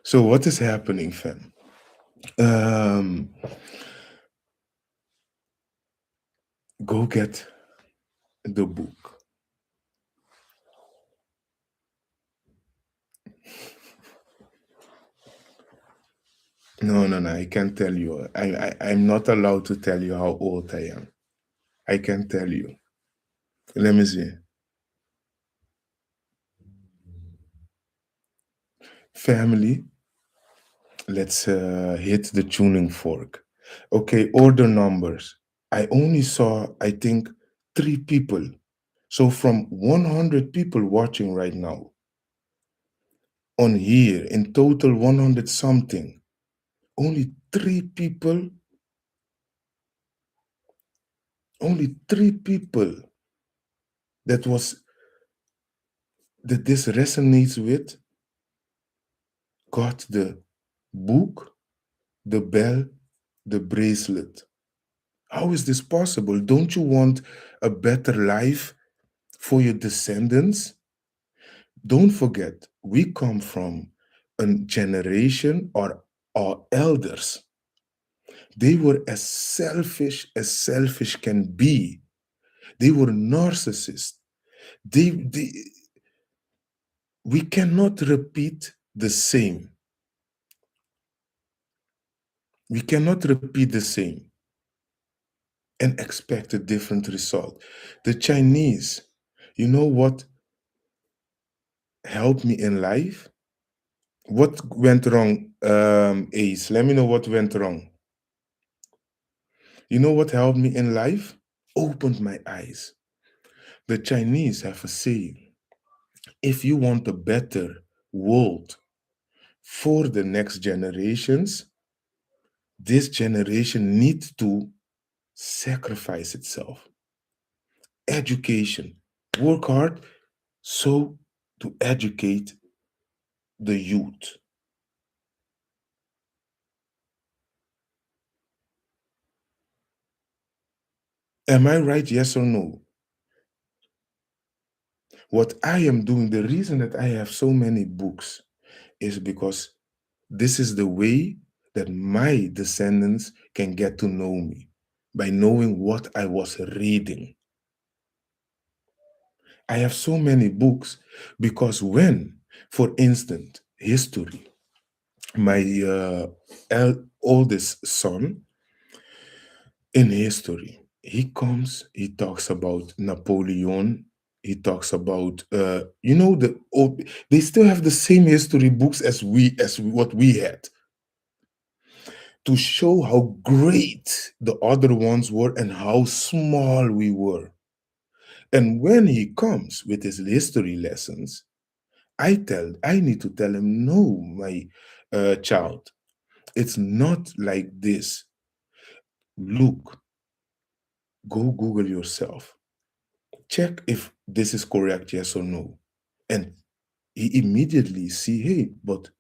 So what is happening, fam? Go get the book. No, no, no. I can't tell you. I'm not allowed to tell you how old I am. I can tell you. Let me see. Family, let's hit the tuning fork. Okay, order numbers. I only saw, I think, 3 people. So from 100 people watching right now, on here, in total 100 something, only 3 people, only 3 people that this resonates with got the book, the bell, the bracelet. How is this possible? Don't you want a better life for your descendants? Don't forget, we come from a generation or our elders. They were as selfish can be. They were narcissists. They we cannot repeat the same. We cannot repeat the same and expect a different result. The Chinese, you know what helped me in life? What went wrong, Ace? Let me know what went wrong. You know what helped me in life? Opened my eyes. The Chinese have a saying, if you want a better world for the next generations, this generation needs to sacrifice itself. Education. Work hard so to educate the youth. Am I right? Yes or no? What I am doing, the reason that I have so many books is because this is the way that my descendants can get to know me by knowing what I was reading. I have so many books because when, for instance, history, my oldest son in history, he talks about Napoleon. He talks about, they still have the same history books as what we had to show how great the other ones were and how small we were. And when he comes with his history lessons, I need to tell him, no, my child, it's not like this. Look, go Google yourself. Check if this is correct, yes or no. And he immediately see, hey, but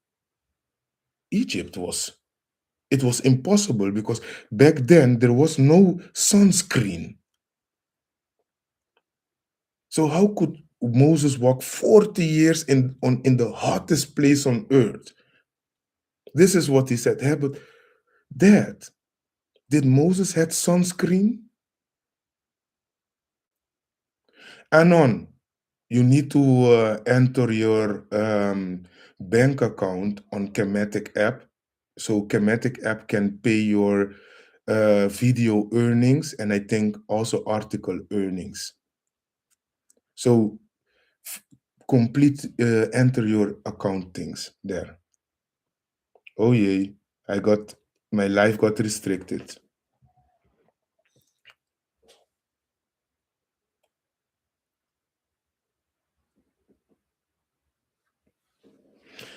Egypt it was impossible because back then there was no sunscreen. So how could Moses walk 40 years in the hottest place on earth? This is what he said. Hey, but Dad, did Moses had sunscreen? Anon, you need to enter your bank account on Kemetic app. So Kemetic app can pay your video earnings and I think also article earnings. So complete enter your account things there. Oh yay, I got my life got restricted.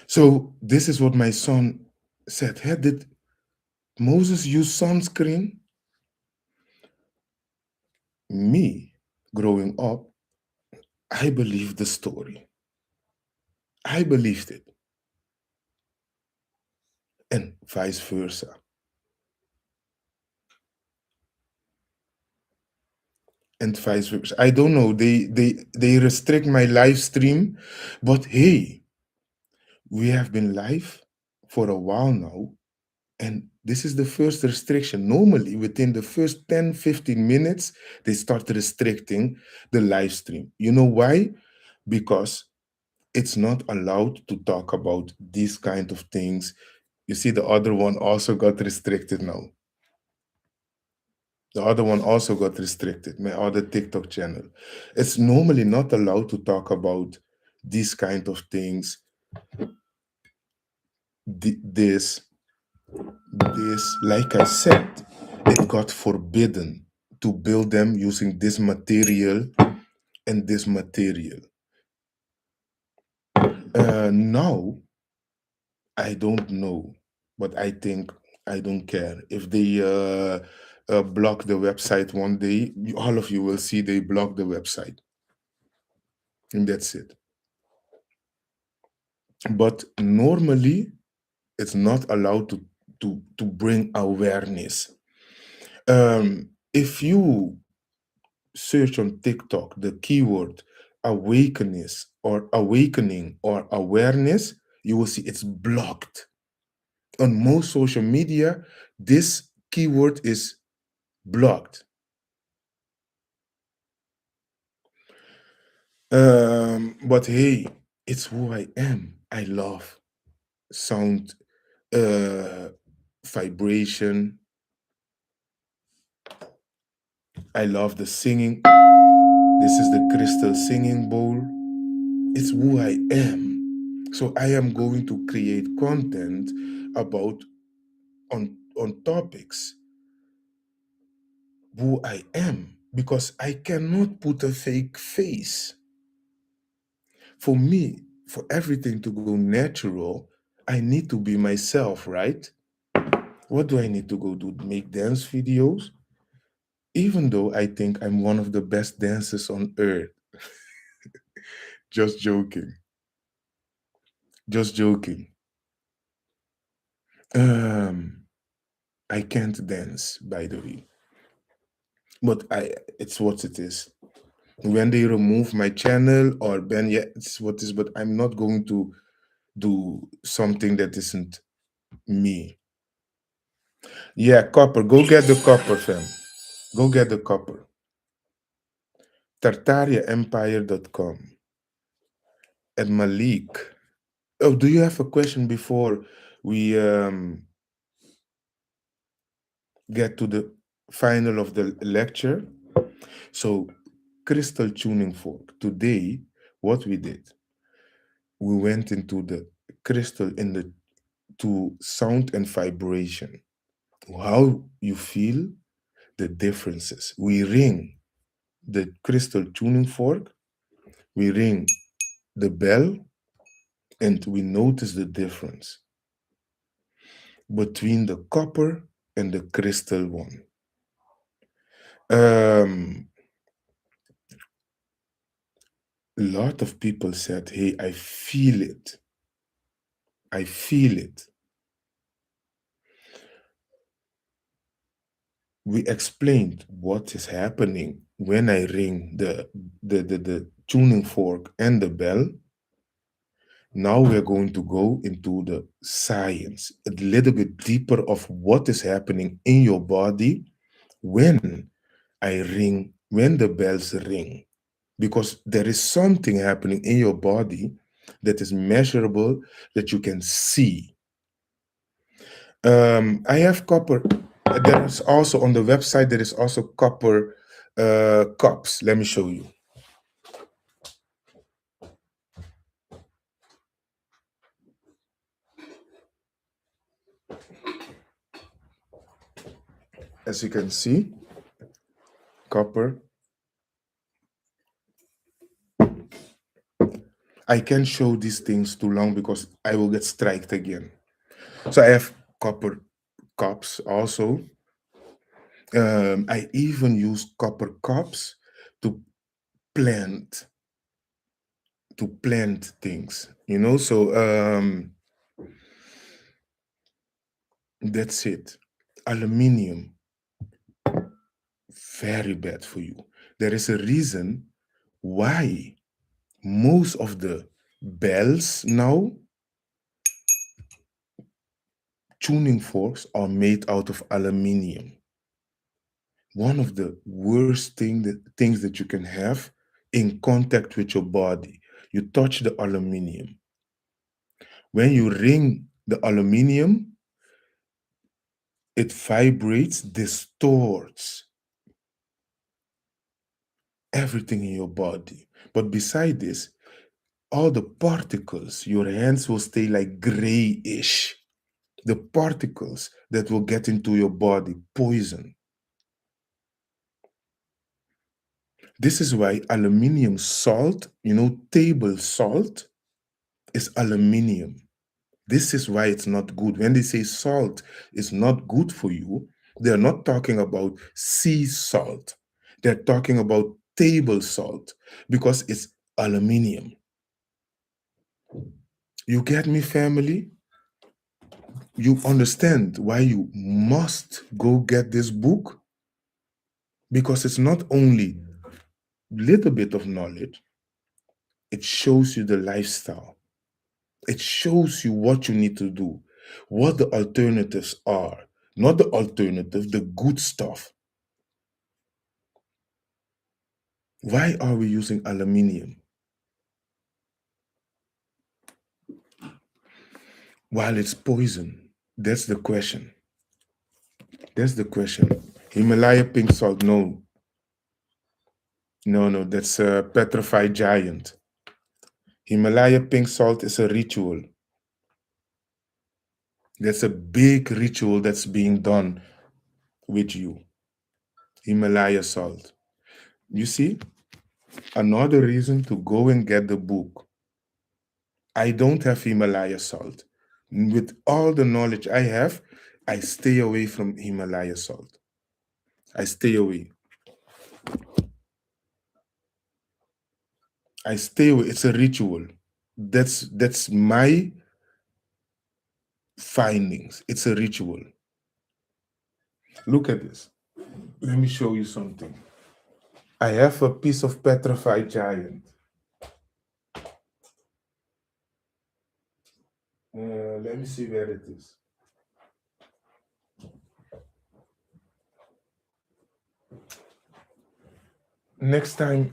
So this is what my son said. Hey, did Moses use sunscreen? Me, growing up, I believed the story. I believed it, and vice versa. And vice versa. I don't know. They restrict my live stream, but hey, we have been live for a while now, and this is the first restriction. Normally, within the first 10, 15 minutes, they start restricting the live stream. You know why? Because it's not allowed to talk about these kind of things. You see, the other one also got restricted now. The other one also got restricted, my other TikTok channel. It's normally not allowed to talk about these kind of things, this, like I said, it got forbidden to build them using this material and this material. Now, I don't know, but I think I don't care. If they block the website one day, all of you will see they block the website. And that's it. But normally, it's not allowed to bring awareness. If you search on TikTok the keyword awakeness or awakening or awareness, you will see it's blocked. On most social media, this keyword is blocked. But hey, it's who I am. I love sound, uh, vibration. I love the singing. This is the crystal singing bowl. It's who I am. So I am going to create content about on topics who I am because I cannot put a fake face. For me, for everything to go natural, I need to be myself, right? What do I need to go do? Make dance videos? Even though I think I'm one of the best dancers on earth. Just joking. Just joking. Um, I can't dance, by the way. But it's what it is. When they remove my channel or ban, yeah, it's what it is, but I'm not going to do something that isn't me. Yeah, copper. Go get the copper, fam. Go get the copper. TartariaEmpire.com. And Malik. Oh, do you have a question before we get to the final of the lecture? So, crystal tuning fork. Today, what we did, we went into the crystal in the to sound and vibration. How you feel the differences. We ring the crystal tuning fork, we ring the bell, and we notice the difference between the copper and the crystal one. Um, a lot of people said, hey, I feel it. I feel it. We explained what is happening when I ring the tuning fork and the bell. Now we're going to go into the science, a little bit deeper of what is happening in your body when when the bells ring. Because there is something happening in your body that is measurable, that you can see. I have copper. There is also on the website, there is also copper cups. Let me show you. As you can see, copper. I can't show these things too long because I will get striked again. So I have copper cups also. I even use copper cups to plant things, you know. So that's it. Aluminium, very bad for you. There is a reason why most of the bells now, tuning forks, are made out of aluminium. One of the worst things that you can have in contact with your body. You touch the aluminium. When you ring the aluminium, it vibrates, distorts everything in your body. But beside this, all the particles, your hands will stay like grayish. The particles that will get into your body, poison. This is why aluminium salt, you know, table salt, is aluminium. This is why it's not good. When they say salt is not good for you, they're not talking about sea salt. They're talking about table salt because it's aluminium. You get me, family? You understand why you must go get this book? Because it's not only little bit of knowledge, it shows you the lifestyle. It shows you what you need to do, what the alternatives are. Not the alternative, the good stuff. Why are we using aluminium? While it's poison. That's the question. That's the question. Himalaya pink salt, no. No, that's a petrified giant. Himalaya pink salt is a ritual. That's a big ritual that's being done with you. Himalaya salt. You see, another reason to go and get the book. I don't have Himalaya salt. With all the knowledge I have, I stay away from Himalaya salt. I stay away. I stay away. It's a ritual. That's my findings. It's a ritual. Look at this. Let me show you something. I have a piece of petrified giant. Let me see where it is. Next time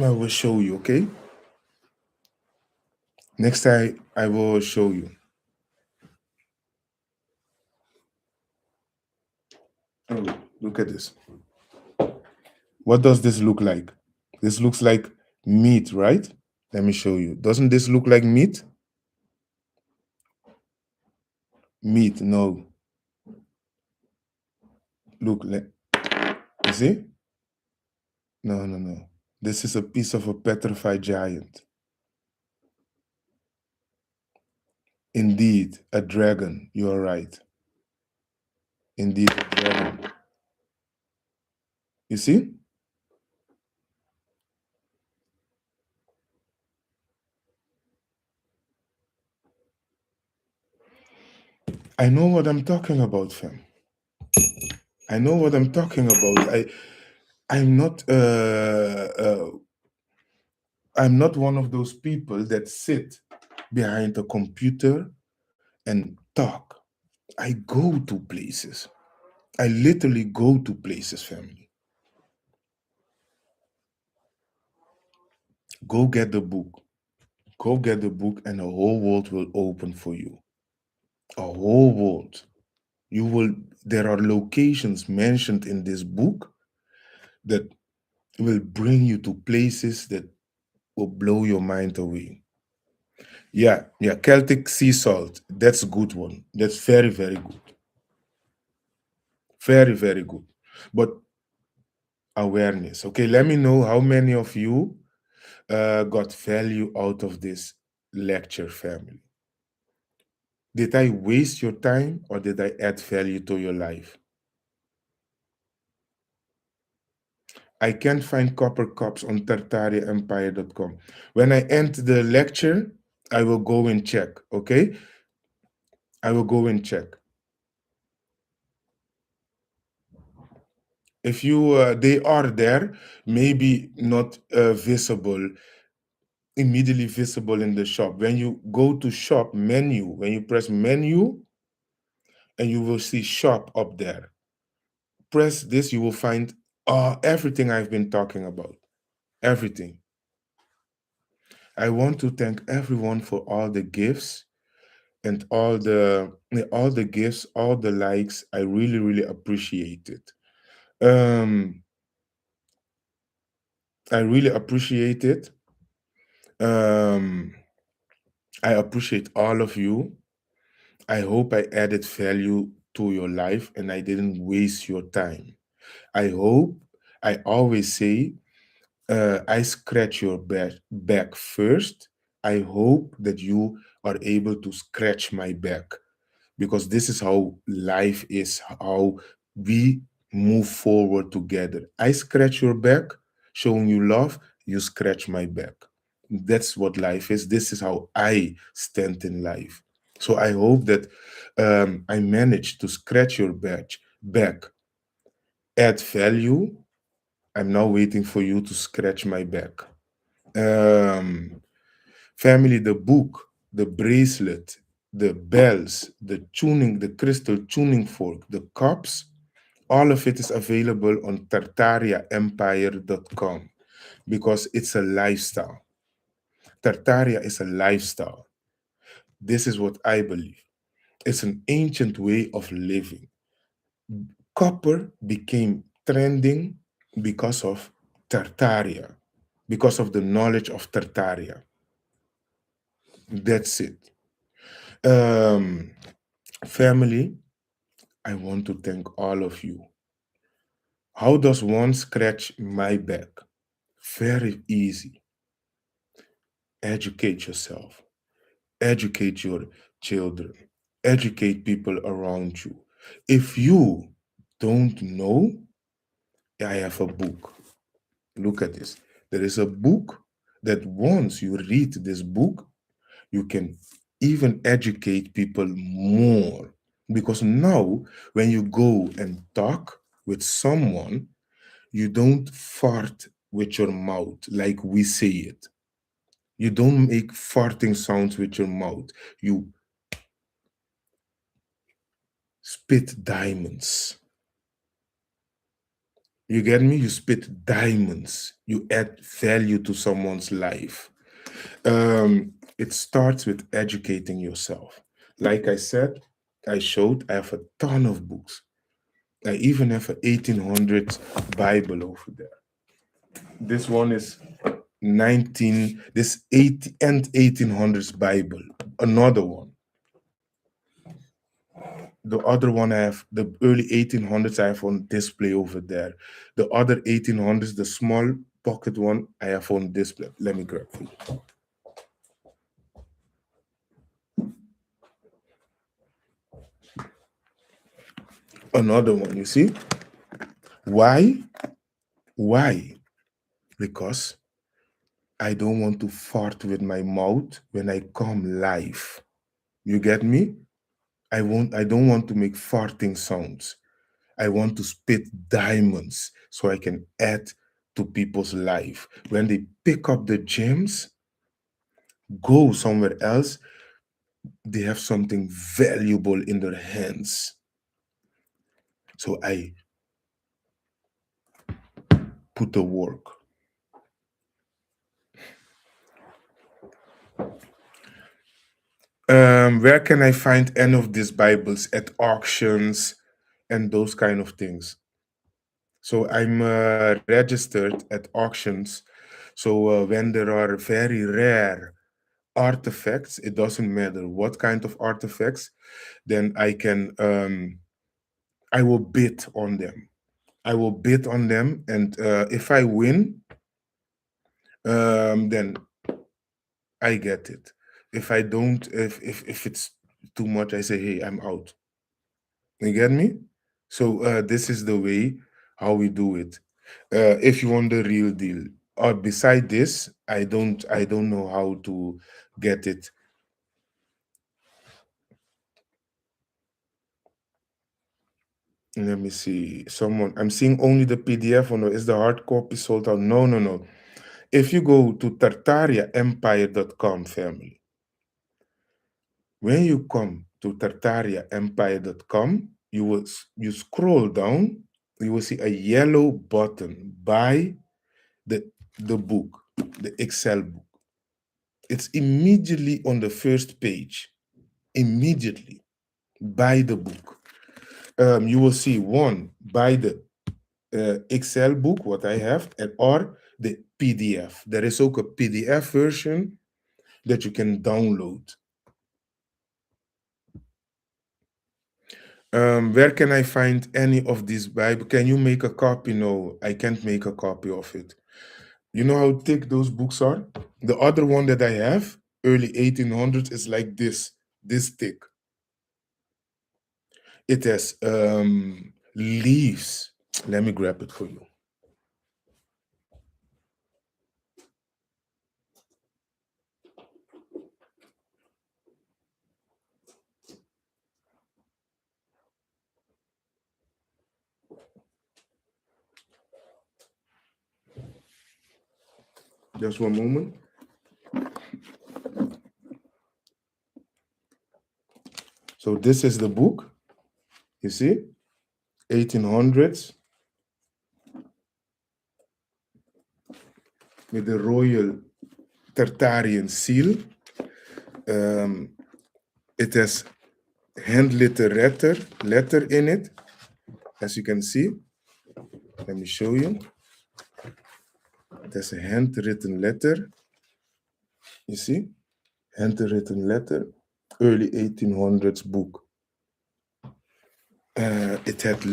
I will show you, okay? Next time I will show you. Oh, look at this. What does this look like? This looks like meat, right? Let me show you. Doesn't this look like meat? Meat, no. Look, you see? No. This is a piece of a petrified giant. Indeed, a dragon. You are right. Indeed, a dragon. You see? I know what I'm talking about, fam. I know what I'm talking about. I'm not one of those people that sit behind a computer and talk. I go to places. I literally go to places, family. Go get the book. Go get the book and a whole world will open for you. A whole world. You will, there are locations mentioned in this book that will bring you to places that will blow your mind away. Yeah, yeah, Celtic sea salt. That's a good one. That's very, very good. Very, very good. But awareness. Okay, let me know how many of you got value out of this lecture, family. Did I waste your time or did I add value to your life? I can't find copper cups on tartariaempire.com. When I end the lecture, I will go and check, okay? I will go and check. If you, they are there, maybe not visible, immediately visible in the shop. When you go to shop menu, when you press menu, and you will see shop up there. Press this, you will find everything I've been talking about. Everything. I want to thank everyone for all the gifts and all the gifts, all the likes. I really, really appreciate it. Um, I really appreciate it. Um, I appreciate all of you. I hope I added value to your life and I didn't waste your time. I hope, I always say, I scratch your back first. I hope that you are able to scratch my back because this is how life is, how we move forward together. I scratch your back, showing you love, you scratch my back. That's what life is. This is how I stand in life. So I hope that I managed to scratch your back, add value. I'm now waiting for you to scratch my back. Um, Family, the book, the bracelet, the bells, the tuning, the crystal tuning fork, the cups, all of it is available on tartariaempire.com because it's a lifestyle. Tartaria is a lifestyle. This is what I believe. It's an ancient way of living. Copper became trending because of Tartaria, because of the knowledge of Tartaria. That's it. Um, Family, I want to thank all of you. How does one scratch my back? Very easy. Educate yourself, educate your children, educate people around you. If you don't know, I have a book. Look at this. There is a book that once you read this book, you can even educate people more. Because now, when you go and talk with someone, you don't fart with your mouth like we say it. You don't make farting sounds with your mouth. You spit diamonds. You get me? You spit diamonds. You add value to someone's life. It starts with educating yourself. Like I said, I showed I have a ton of books. I even have an 1800s Bible over there. This one is 19, this 80 and 1800s Bible. Another one. The other one I have, the early 1800s, I have on display over there. The other 1800s, the small pocket one, I have on display. Let me grab it. Another one, you see? Why? Why? Because I don't want to fart with my mouth when I come live. You get me? I don't want to make farting sounds. I want to spit diamonds so I can add to people's life. When they pick up the gems, go somewhere else, they have something valuable in their hands. So I put the work. Where can I find any of these Bibles? At auctions and those kind of things. So I'm registered at auctions. So when there are very rare artifacts, it doesn't matter what kind of artifacts, then I will bid on them. I will bid on them, and if I win, then I get it. If I don't, if it's too much, I say, hey, I'm out. You get me? So this is the way how we do it. If you want the real deal, or beside this, I don't know how to get it. Let me see. Someone, I'm seeing only the PDF. Or no, is the hard copy sold out? No, no, no. If you go to tartariaempire.com, family, when you come to tartariaempire.com, you scroll down, you will see a yellow button, buy the the book, the Excel book. It's immediately on the first page. Immediately, buy the book. You will see one, buy the Excel book, what I have, and or the PDF. There is ook a PDF version that you can download. Where can I find any of these Bible? Can you make a copy? No, I can't make a copy of it. You know how thick those books are? The other one that I have, early 1800s, is like this thick. It has leaves. Let me grab it for you. Just one moment. So this is the book. You see, 1800s with the royal Tartarian seal. It has letter in it, as you can see. Let me show you. It has a handwritten letter. You see, handwritten letter, early 1800s book. It have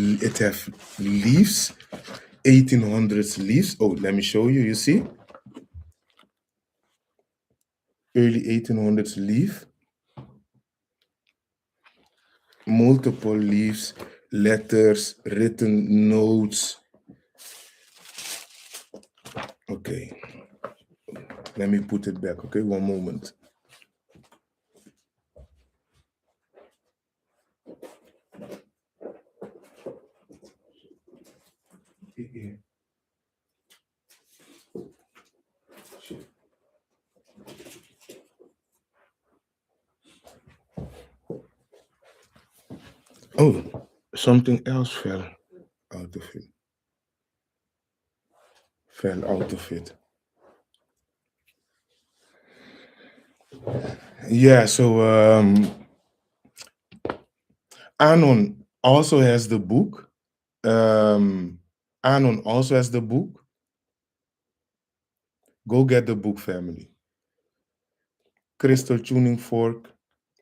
leaves, 1800s leaves. Oh, let me show you. You see, early 1800s leaf, multiple leaves, letters, written notes. Okay, let me put it back. Okay, one moment. Oh, something else out of it. Fell out of it. Yeah, so Anon also has the book. Anon also has the book. Go get the book, family. Crystal tuning fork,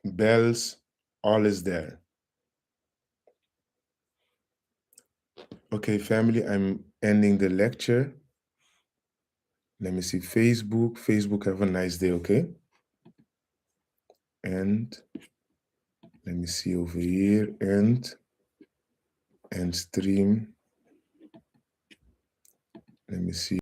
bells, all is there. Okay, family, I'm ending the lecture. Let me see Facebook. Facebook, have a nice day, okay? And let me see over here, and stream. Let me see.